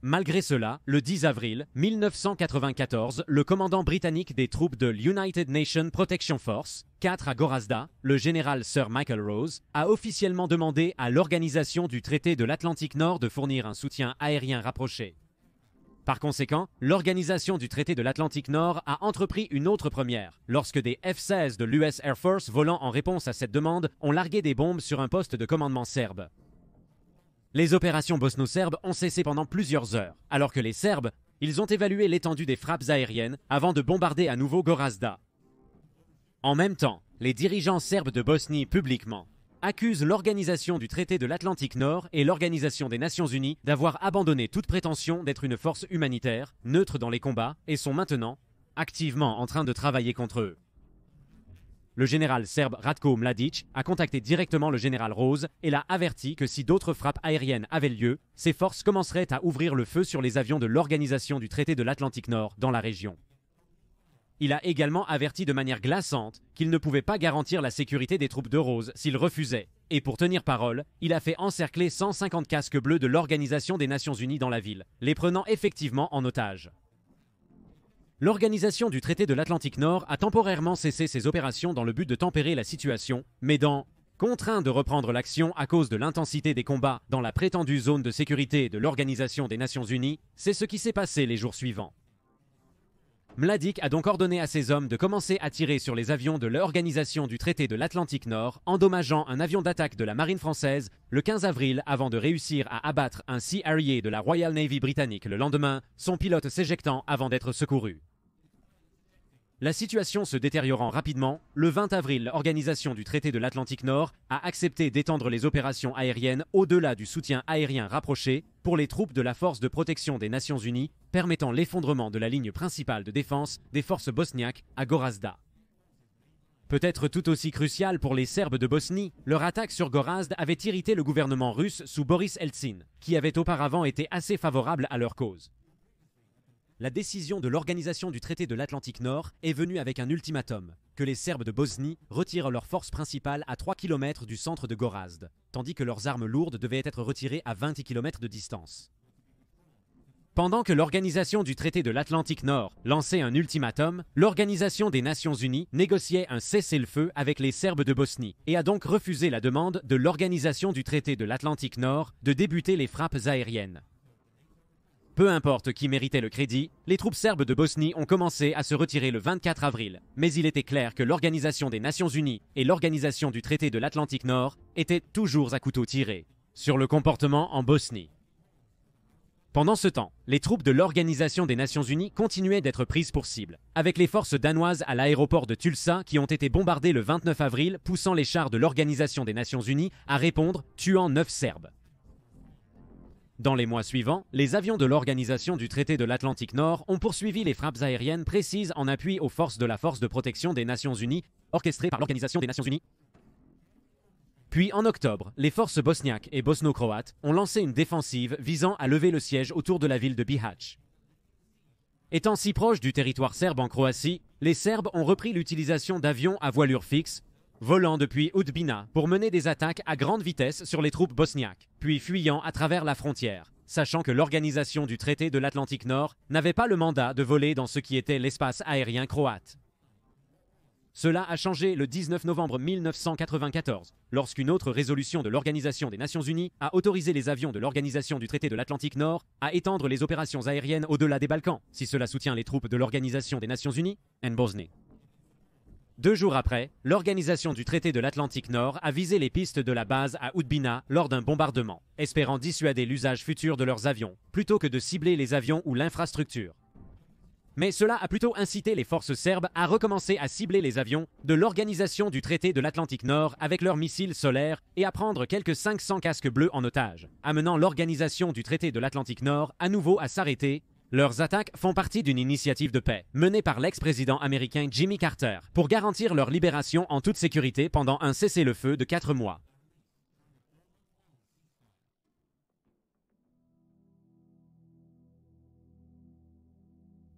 Malgré cela, le 10 avril 1994, le commandant britannique des troupes de l'United Nations Protection Force, 4 à Gorazda, le général Sir Michael Rose, a officiellement demandé à l'Organisation du traité de l'Atlantique Nord de fournir un soutien aérien rapproché. Par conséquent, l'Organisation du traité de l'Atlantique Nord a entrepris une autre première, lorsque des F-16 de l'US Air Force volant en réponse à cette demande ont largué des bombes sur un poste de commandement serbe. Les opérations bosno-serbes ont cessé pendant plusieurs heures, alors que les Serbes, ils ont évalué l'étendue des frappes aériennes avant de bombarder à nouveau Gorazda. En même temps, les dirigeants serbes de Bosnie publiquement accusent l'Organisation du traité de l'Atlantique Nord et l'Organisation des Nations Unies d'avoir abandonné toute prétention d'être une force humanitaire, neutre dans les combats, et sont maintenant activement en train de travailler contre eux. Le général serbe Ratko Mladic a contacté directement le général Rose et l'a averti que si d'autres frappes aériennes avaient lieu, ses forces commenceraient à ouvrir le feu sur les avions de l'Organisation du traité de l'Atlantique Nord dans la région. Il a également averti de manière glaçante qu'il ne pouvait pas garantir la sécurité des troupes de Rose s'il refusait. Et pour tenir parole, il a fait encercler 150 casques bleus de l'Organisation des Nations Unies dans la ville, les prenant effectivement en otage. L'Organisation du traité de l'Atlantique Nord a temporairement cessé ses opérations dans le but de tempérer la situation, mais dans Contraint de reprendre l'action à cause de l'intensité des combats dans la prétendue zone de sécurité de l'Organisation des Nations Unies, c'est ce qui s'est passé les jours suivants. Mladic a donc ordonné à ses hommes de commencer à tirer sur les avions de l'Organisation du traité de l'Atlantique Nord, endommageant un avion d'attaque de la marine française le 15 avril avant de réussir à abattre un Sea Harrier de la Royal Navy britannique le lendemain, son pilote s'éjectant avant d'être secouru. La situation se détériorant rapidement, le 20 avril, l'Organisation du traité de l'Atlantique Nord a accepté d'étendre les opérations aériennes au-delà du soutien aérien rapproché pour les troupes de la Force de protection des Nations Unies, permettant l'effondrement de la ligne principale de défense des forces bosniaques à Gorazda. Peut-être tout aussi crucial pour les Serbes de Bosnie, leur attaque sur Gorazde avait irrité le gouvernement russe sous Boris Eltsine, qui avait auparavant été assez favorable à leur cause. La décision de l'Organisation du traité de l'Atlantique Nord est venue avec un ultimatum, que les Serbes de Bosnie retirent leurs forces principales à 3 km du centre de Gorazde, tandis que leurs armes lourdes devaient être retirées à 20 km de distance. Pendant que l'Organisation du traité de l'Atlantique Nord lançait un ultimatum, l'Organisation des Nations Unies négociait un cessez-le-feu avec les Serbes de Bosnie et a donc refusé la demande de l'Organisation du traité de l'Atlantique Nord de débuter les frappes aériennes. Peu importe qui méritait le crédit, les troupes serbes de Bosnie ont commencé à se retirer le 24 avril, mais il était clair que l'Organisation des Nations Unies et l'Organisation du traité de l'Atlantique Nord étaient toujours à couteau tiré sur le comportement en Bosnie. Pendant ce temps, les troupes de l'Organisation des Nations Unies continuaient d'être prises pour cible, avec les forces danoises à l'aéroport de Tulsa qui ont été bombardées le 29 avril, poussant les chars de l'Organisation des Nations Unies à répondre, tuant 9 Serbes. Dans les mois suivants, les avions de l'Organisation du traité de l'Atlantique Nord ont poursuivi les frappes aériennes précises en appui aux forces de la Force de protection des Nations Unies, orchestrées par l'Organisation des Nations Unies. Puis en octobre, les forces bosniaques et bosno-croates ont lancé une défensive visant à lever le siège autour de la ville de Bihać. Étant si proches du territoire serbe en Croatie, les Serbes ont repris l'utilisation d'avions à voilure fixe, volant depuis Udbina pour mener des attaques à grande vitesse sur les troupes bosniaques, puis fuyant à travers la frontière, sachant que l'Organisation du traité de l'Atlantique Nord n'avait pas le mandat de voler dans ce qui était l'espace aérien croate. Cela a changé le 19 novembre 1994, lorsqu'une autre résolution de l'Organisation des Nations Unies a autorisé les avions de l'Organisation du traité de l'Atlantique Nord à étendre les opérations aériennes au-delà des Balkans, si cela soutient les troupes de l'Organisation des Nations Unies en Bosnie. 2 jours après, l'Organisation du traité de l'Atlantique Nord a visé les pistes de la base à Udbina lors d'un bombardement, espérant dissuader l'usage futur de leurs avions, plutôt que de cibler les avions ou l'infrastructure. Mais cela a plutôt incité les forces serbes à recommencer à cibler les avions de l'Organisation du traité de l'Atlantique Nord avec leurs missiles solaires et à prendre quelques 500 casques bleus en otage, amenant l'Organisation du traité de l'Atlantique Nord à nouveau à s'arrêter. Leurs attaques font partie d'une initiative de paix menée par l'ex-président américain Jimmy Carter pour garantir leur libération en toute sécurité pendant un cessez-le-feu de 4 mois.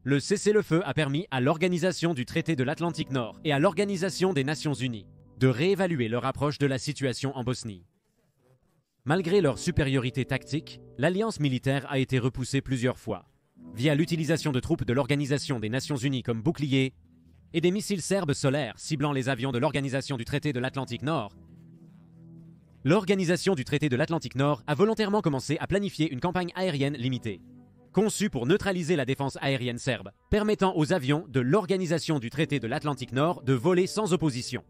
Le cessez-le-feu a permis à l'Organisation du traité de l'Atlantique Nord et à l'Organisation des Nations Unies de réévaluer leur approche de la situation en Bosnie. Malgré leur supériorité tactique, l'alliance militaire a été repoussée plusieurs fois, via l'utilisation de troupes de l'Organisation des Nations Unies comme boucliers et des missiles serbes solaires ciblant les avions de l'Organisation du traité de l'Atlantique Nord. L'Organisation du traité de l'Atlantique Nord a volontairement commencé à planifier une campagne aérienne limitée, conçue pour neutraliser la défense aérienne serbe, permettant aux avions de l'Organisation du traité de l'Atlantique Nord de voler sans opposition.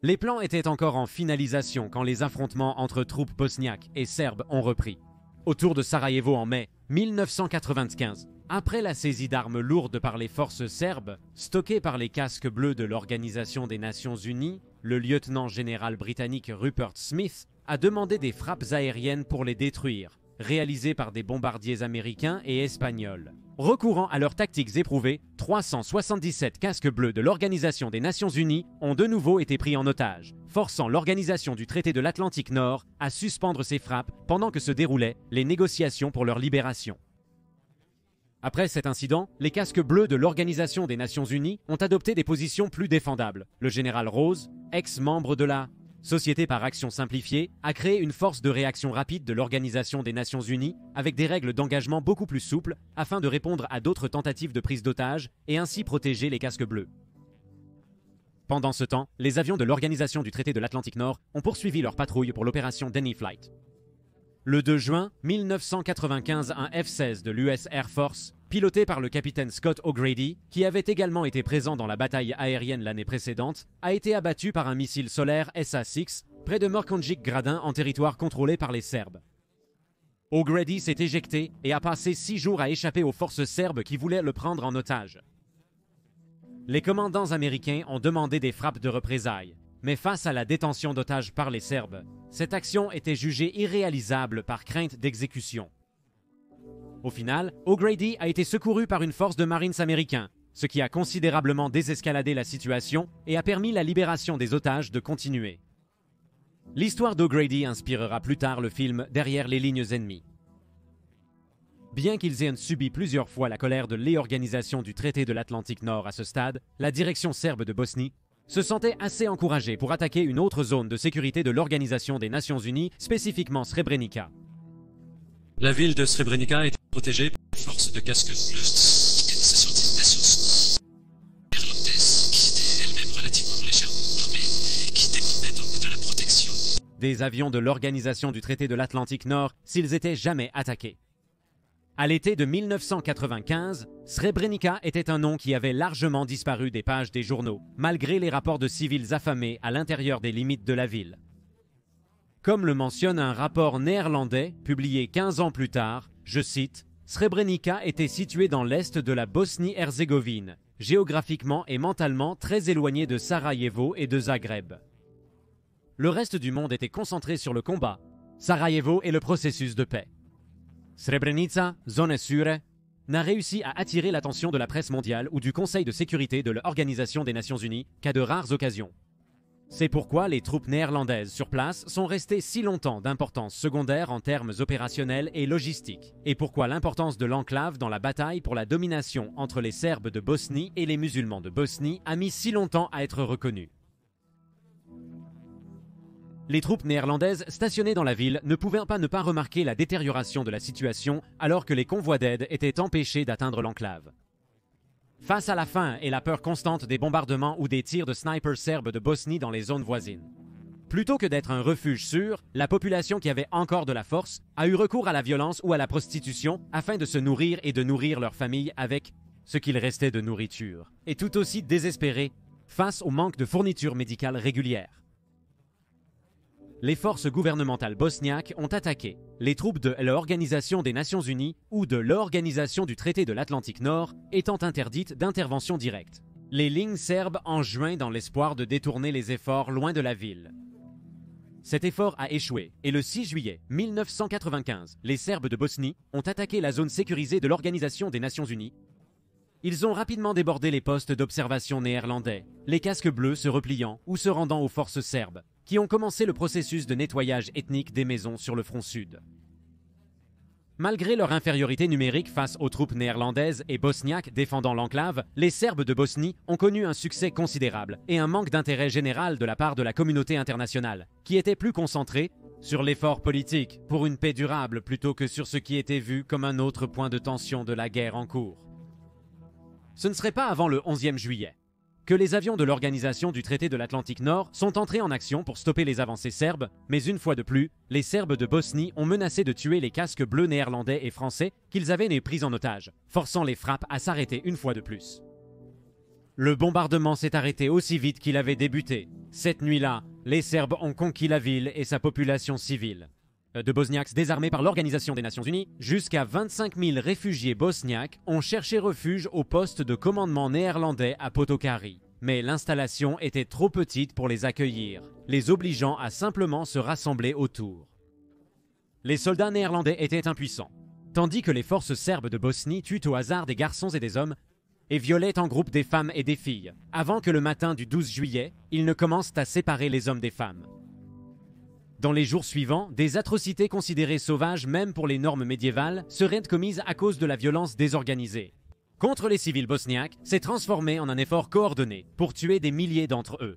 Les plans étaient encore en finalisation quand les affrontements entre troupes bosniaques et serbes ont repris. Autour de Sarajevo en mai 1995, après la saisie d'armes lourdes par les forces serbes, stockées par les casques bleus de l'Organisation des Nations Unies, le lieutenant-général britannique Rupert Smith a demandé des frappes aériennes pour les détruire, réalisées par des bombardiers américains et espagnols. Recourant à leurs tactiques éprouvées, 377 casques bleus de l'Organisation des Nations Unies ont de nouveau été pris en otage, forçant l'Organisation du traité de l'Atlantique Nord à suspendre ses frappes pendant que se déroulaient les négociations pour leur libération. Après cet incident, les casques bleus de l'Organisation des Nations Unies ont adopté des positions plus défendables. Le général Rose, ex-membre de la Société par action simplifiée, a créé une force de réaction rapide de l'Organisation des Nations Unies avec des règles d'engagement beaucoup plus souples afin de répondre à d'autres tentatives de prise d'otages et ainsi protéger les casques bleus. Pendant ce temps, les avions de l'Organisation du traité de l'Atlantique Nord ont poursuivi leur patrouille pour l'opération Denny Flight. Le 2 juin 1995, un F-16 de l'US Air Force, piloté par le capitaine Scott O'Grady, qui avait également été présent dans la bataille aérienne l'année précédente, a été abattu par un missile solaire SA-6 près de Mrkonjić Gradin en territoire contrôlé par les Serbes. O'Grady s'est éjecté et a passé 6 jours à échapper aux forces serbes qui voulaient le prendre en otage. Les commandants américains ont demandé des frappes de représailles, mais face à la détention d'otages par les Serbes, cette action était jugée irréalisable par crainte d'exécution. Au final, O'Grady a été secouru par une force de Marines américains, ce qui a considérablement désescaladé la situation et a permis la libération des otages de continuer. L'histoire d'O'Grady inspirera plus tard le film Derrière les lignes ennemies. Bien qu'ils aient subi plusieurs fois la colère de l'Organisation du traité de l'Atlantique Nord à ce stade, la direction serbe de Bosnie se sentait assez encouragée pour attaquer une autre zone de sécurité de l'Organisation des Nations Unies, spécifiquement Srebrenica. La ville de Srebrenica était protégée par une force de casques bleus d'Organisation des Nations néerlandaise qui était elle-même relativement légèrement armée et qui dépendait donc de la protection des avions de l'Organisation du traité de l'Atlantique Nord s'ils étaient jamais attaqués. À l'été de 1995, Srebrenica était un nom qui avait largement disparu des pages des journaux, malgré les rapports de civils affamés à l'intérieur des limites de la ville. Comme le mentionne un rapport néerlandais publié 15 ans plus tard, je cite, « Srebrenica était situé dans l'est de la Bosnie-Herzégovine, géographiquement et mentalement très éloigné de Sarajevo et de Zagreb. Le reste du monde était concentré sur le combat, Sarajevo et le processus de paix. Srebrenica, zone sûre, n'a réussi à attirer l'attention de la presse mondiale ou du Conseil de sécurité de l'Organisation des Nations Unies qu'à de rares occasions. C'est pourquoi les troupes néerlandaises sur place sont restées si longtemps d'importance secondaire en termes opérationnels et logistiques, et pourquoi l'importance de l'enclave dans la bataille pour la domination entre les Serbes de Bosnie et les musulmans de Bosnie a mis si longtemps à être reconnue. Les troupes néerlandaises stationnées dans la ville ne pouvaient pas ne pas remarquer la détérioration de la situation alors que les convois d'aide étaient empêchés d'atteindre l'enclave. Face à la faim et la peur constante des bombardements ou des tirs de snipers serbes de Bosnie dans les zones voisines. Plutôt que d'être un refuge sûr, la population qui avait encore de la force a eu recours à la violence ou à la prostitution afin de se nourrir et de nourrir leur famille avec ce qu'il restait de nourriture, et tout aussi désespérés face au manque de fournitures médicales régulières. Les forces gouvernementales bosniaques ont attaqué les troupes de l'Organisation des Nations Unies ou de l'Organisation du traité de l'Atlantique Nord étant interdites d'intervention directe. Les lignes serbes en juin dans l'espoir de détourner les efforts loin de la ville. Cet effort a échoué et le 6 juillet 1995, les Serbes de Bosnie ont attaqué la zone sécurisée de l'Organisation des Nations Unies. Ils ont rapidement débordé les postes d'observation néerlandais, les casques bleus se repliant ou se rendant aux forces serbes, qui ont commencé le processus de nettoyage ethnique des maisons sur le front sud. Malgré leur infériorité numérique face aux troupes néerlandaises et bosniaques défendant l'enclave, les Serbes de Bosnie ont connu un succès considérable et un manque d'intérêt général de la part de la communauté internationale, qui était plus concentrée sur l'effort politique pour une paix durable plutôt que sur ce qui était vu comme un autre point de tension de la guerre en cours. Ce ne serait pas avant le 11e juillet que les avions de l'Organisation du traité de l'Atlantique Nord sont entrés en action pour stopper les avancées serbes, mais une fois de plus, les Serbes de Bosnie ont menacé de tuer les casques bleus néerlandais et français qu'ils avaient pris en otage, forçant les frappes à s'arrêter une fois de plus. Le bombardement s'est arrêté aussi vite qu'il avait débuté. Cette nuit-là, les Serbes ont conquis la ville et sa population civile. De Bosniaques désarmés par l'Organisation des Nations Unies, jusqu'à 25 000 réfugiés bosniaques ont cherché refuge au poste de commandement néerlandais à Potokari. Mais l'installation était trop petite pour les accueillir, les obligeant à simplement se rassembler autour. Les soldats néerlandais étaient impuissants, tandis que les forces serbes de Bosnie tuent au hasard des garçons et des hommes et violaient en groupe des femmes et des filles, avant que le matin du 12 juillet, ils ne commencent à séparer les hommes des femmes. Dans les jours suivants, des atrocités considérées sauvages même pour les normes médiévales seraient commises à cause de la violence désorganisée. Contre les civils bosniaques, s'est transformé en un effort coordonné pour tuer des milliers d'entre eux.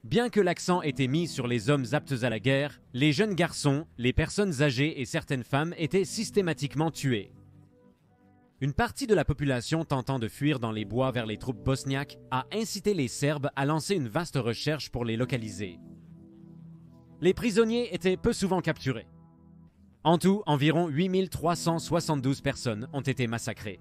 Bien que l'accent était mis sur les hommes aptes à la guerre, les jeunes garçons, les personnes âgées et certaines femmes étaient systématiquement tués. Une partie de la population tentant de fuir dans les bois vers les troupes bosniaques a incité les Serbes à lancer une vaste recherche pour les localiser. Les prisonniers étaient peu souvent capturés. En tout, environ 8372 personnes ont été massacrées.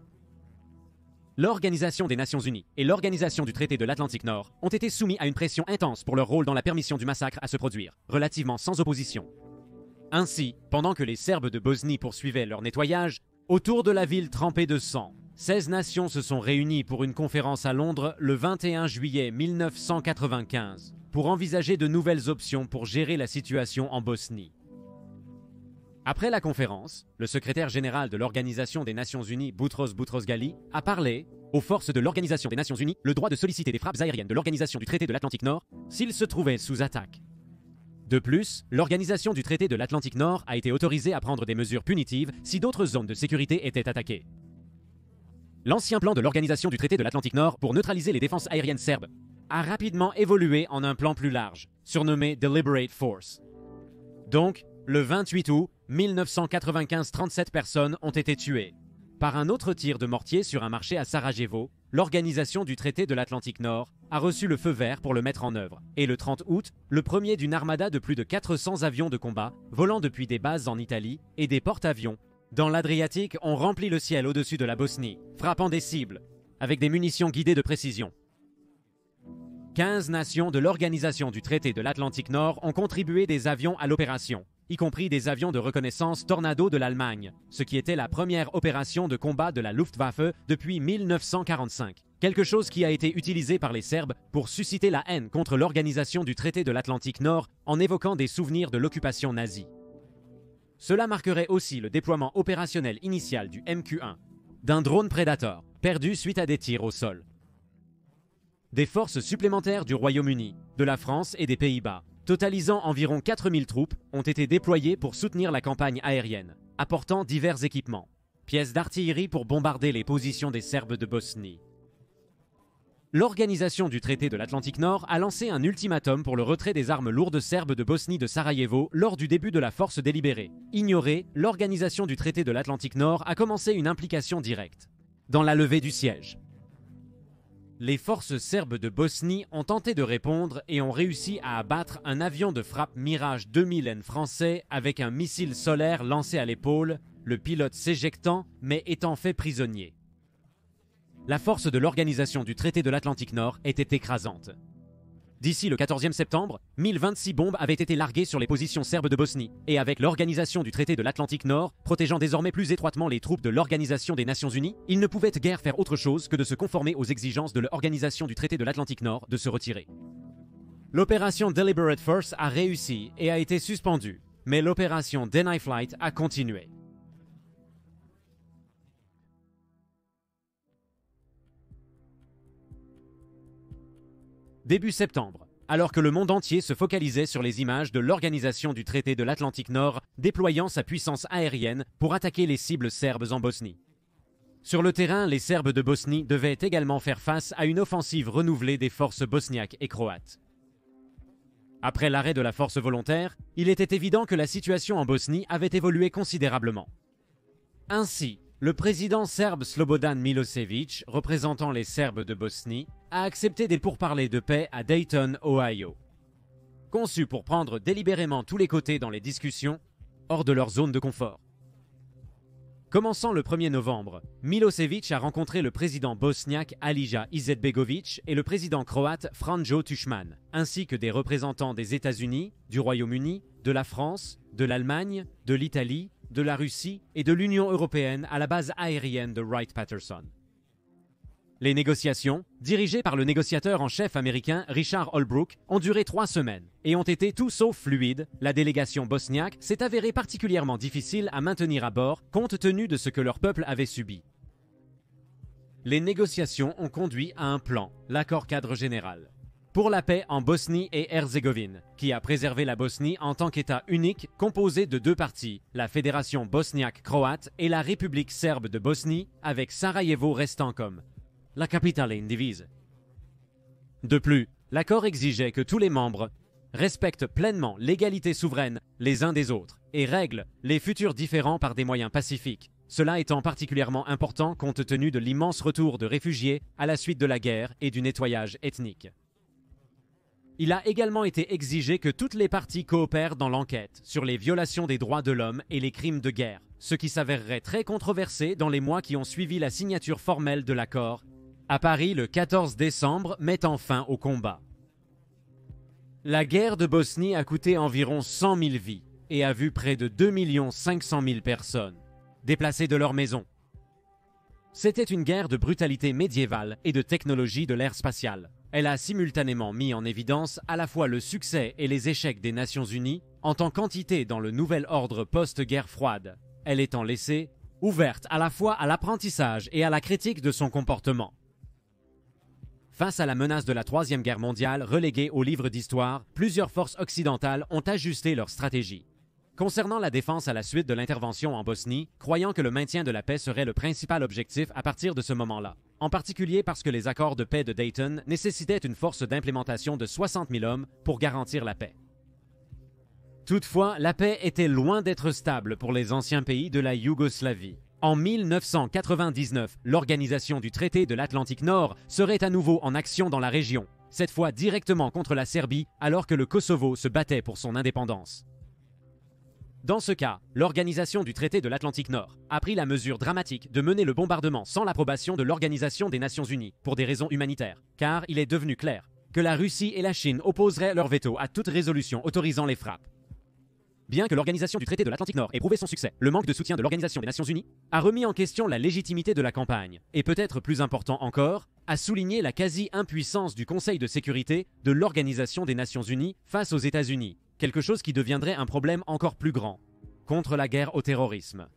L'Organisation des Nations Unies et l'Organisation du Traité de l'Atlantique Nord ont été soumis à une pression intense pour leur rôle dans la permission du massacre à se produire, relativement sans opposition. Ainsi, pendant que les Serbes de Bosnie poursuivaient leur nettoyage, autour de la ville trempée de sang, 16 nations se sont réunies pour une conférence à Londres le 21 juillet 1995 pour envisager de nouvelles options pour gérer la situation en Bosnie. Après la conférence, le secrétaire général de l'Organisation des Nations Unies, Boutros Boutros-Ghali, a parlé aux forces de l'Organisation des Nations Unies le droit de solliciter des frappes aériennes de l'Organisation du Traité de l'Atlantique Nord s'ils se trouvaient sous attaque. De plus, l'Organisation du Traité de l'Atlantique Nord a été autorisée à prendre des mesures punitives si d'autres zones de sécurité étaient attaquées. L'ancien plan de l'Organisation du Traité de l'Atlantique Nord pour neutraliser les défenses aériennes serbes a rapidement évolué en un plan plus large, surnommé Deliberate Force. Donc, le 28 août 1995, 37 personnes ont été tuées. Par un autre tir de mortier sur un marché à Sarajevo, l'Organisation du Traité de l'Atlantique Nord a reçu le feu vert pour le mettre en œuvre. Et le 30 août, le premier d'une armada de plus de 400 avions de combat volant depuis des bases en Italie et des porte-avions dans l'Adriatique ont rempli le ciel au-dessus de la Bosnie, frappant des cibles avec des munitions guidées de précision. 15 nations de l'Organisation du Traité de l'Atlantique Nord ont contribué des avions à l'opération, y compris des avions de reconnaissance Tornado de l'Allemagne, ce qui était la première opération de combat de la Luftwaffe depuis 1945. Quelque chose qui a été utilisé par les Serbes pour susciter la haine contre l'Organisation du Traité de l'Atlantique Nord en évoquant des souvenirs de l'occupation nazie. Cela marquerait aussi le déploiement opérationnel initial du MQ-1, d'un drone Predator, perdu suite à des tirs au sol. Des forces supplémentaires du Royaume-Uni, de la France et des Pays-Bas, totalisant environ 4000 troupes, ont été déployées pour soutenir la campagne aérienne, apportant divers équipements, pièces d'artillerie pour bombarder les positions des Serbes de Bosnie. L'Organisation du Traité de l'Atlantique Nord a lancé un ultimatum pour le retrait des armes lourdes serbes de Bosnie de Sarajevo lors du début de la force délibérée. Ignorée, l'Organisation du Traité de l'Atlantique Nord a commencé une implication directe dans la levée du siège. Les forces serbes de Bosnie ont tenté de répondre et ont réussi à abattre un avion de frappe Mirage 2000N français avec un missile solaire lancé à l'épaule, le pilote s'éjectant mais étant fait prisonnier. La force de l'Organisation du Traité de l'Atlantique Nord était écrasante. D'ici le 14e septembre, 1026 bombes avaient été larguées sur les positions serbes de Bosnie, et avec l'Organisation du Traité de l'Atlantique Nord, protégeant désormais plus étroitement les troupes de l'Organisation des Nations Unies, ils ne pouvaient guère faire autre chose que de se conformer aux exigences de l'Organisation du Traité de l'Atlantique Nord de se retirer. L'opération Deliberate Force a réussi et a été suspendue, mais l'opération Deny Flight a continué. Début septembre, alors que le monde entier se focalisait sur les images de l'Organisation du Traité de l'Atlantique Nord déployant sa puissance aérienne pour attaquer les cibles serbes en Bosnie. Sur le terrain, les Serbes de Bosnie devaient également faire face à une offensive renouvelée des forces bosniaques et croates. Après l'arrêt de la force volontaire, il était évident que la situation en Bosnie avait évolué considérablement. Ainsi, le président serbe Slobodan Milosevic, représentant les Serbes de Bosnie, a accepté des pourparlers de paix à Dayton, Ohio. Conçus pour prendre délibérément tous les côtés dans les discussions, hors de leur zone de confort. Commençant le 1er novembre, Milosevic a rencontré le président bosniaque Alija Izetbegovic et le président croate Franjo Tuđman, ainsi que des représentants des États-Unis, du Royaume-Uni, de la France, de l'Allemagne, de l'Italie, de la Russie et de l'Union européenne à la base aérienne de Wright-Patterson. Les négociations, dirigées par le négociateur en chef américain Richard Holbrooke, ont duré 3 semaines et ont été tout sauf fluides. La délégation bosniaque s'est avérée particulièrement difficile à maintenir à bord compte tenu de ce que leur peuple avait subi. Les négociations ont conduit à un plan, l'accord cadre général, pour la paix en Bosnie et Herzégovine, qui a préservé la Bosnie en tant qu'État unique composé de 2 parties, la Fédération bosniaque-croate et la République serbe de Bosnie, avec Sarajevo restant comme la capitale indivise. De plus, l'accord exigeait que tous les membres respectent pleinement l'égalité souveraine les uns des autres et règlent les futurs différends par des moyens pacifiques, cela étant particulièrement important compte tenu de l'immense retour de réfugiés à la suite de la guerre et du nettoyage ethnique. Il a également été exigé que toutes les parties coopèrent dans l'enquête sur les violations des droits de l'homme et les crimes de guerre, ce qui s'avérerait très controversé dans les mois qui ont suivi la signature formelle de l'accord à Paris le 14 décembre, mettant fin au combat. La guerre de Bosnie a coûté environ 100 000 vies et a vu près de 2 500 000 personnes déplacées de leur maison. C'était une guerre de brutalité médiévale et de technologie de l'ère spatiale. Elle a simultanément mis en évidence à la fois le succès et les échecs des Nations Unies en tant qu'entité dans le nouvel ordre post-guerre froide, elle étant laissée ouverte à la fois à l'apprentissage et à la critique de son comportement. Face à la menace de la Troisième Guerre mondiale reléguée au livre d'histoire, plusieurs forces occidentales ont ajusté leur stratégie. Concernant la défense à la suite de l'intervention en Bosnie, croyant que le maintien de la paix serait le principal objectif à partir de ce moment-là, en particulier parce que les accords de paix de Dayton nécessitaient une force d'implémentation de 60 000 hommes pour garantir la paix. Toutefois, la paix était loin d'être stable pour les anciens pays de la Yougoslavie. En 1999, l'organisation du traité de l'Atlantique Nord serait à nouveau en action dans la région, cette fois directement contre la Serbie alors que le Kosovo se battait pour son indépendance. Dans ce cas, l'organisation du traité de l'Atlantique Nord a pris la mesure dramatique de mener le bombardement sans l'approbation de l'Organisation des Nations Unies pour des raisons humanitaires, car il est devenu clair que la Russie et la Chine opposeraient leur veto à toute résolution autorisant les frappes. Bien que l'organisation du traité de l'Atlantique Nord ait prouvé son succès, le manque de soutien de l'Organisation des Nations Unies a remis en question la légitimité de la campagne, et peut-être plus important encore, a souligné la quasi-impuissance du Conseil de sécurité de l'Organisation des Nations Unies face aux États-Unis, quelque chose qui deviendrait un problème encore plus grand, contre la guerre au terrorisme.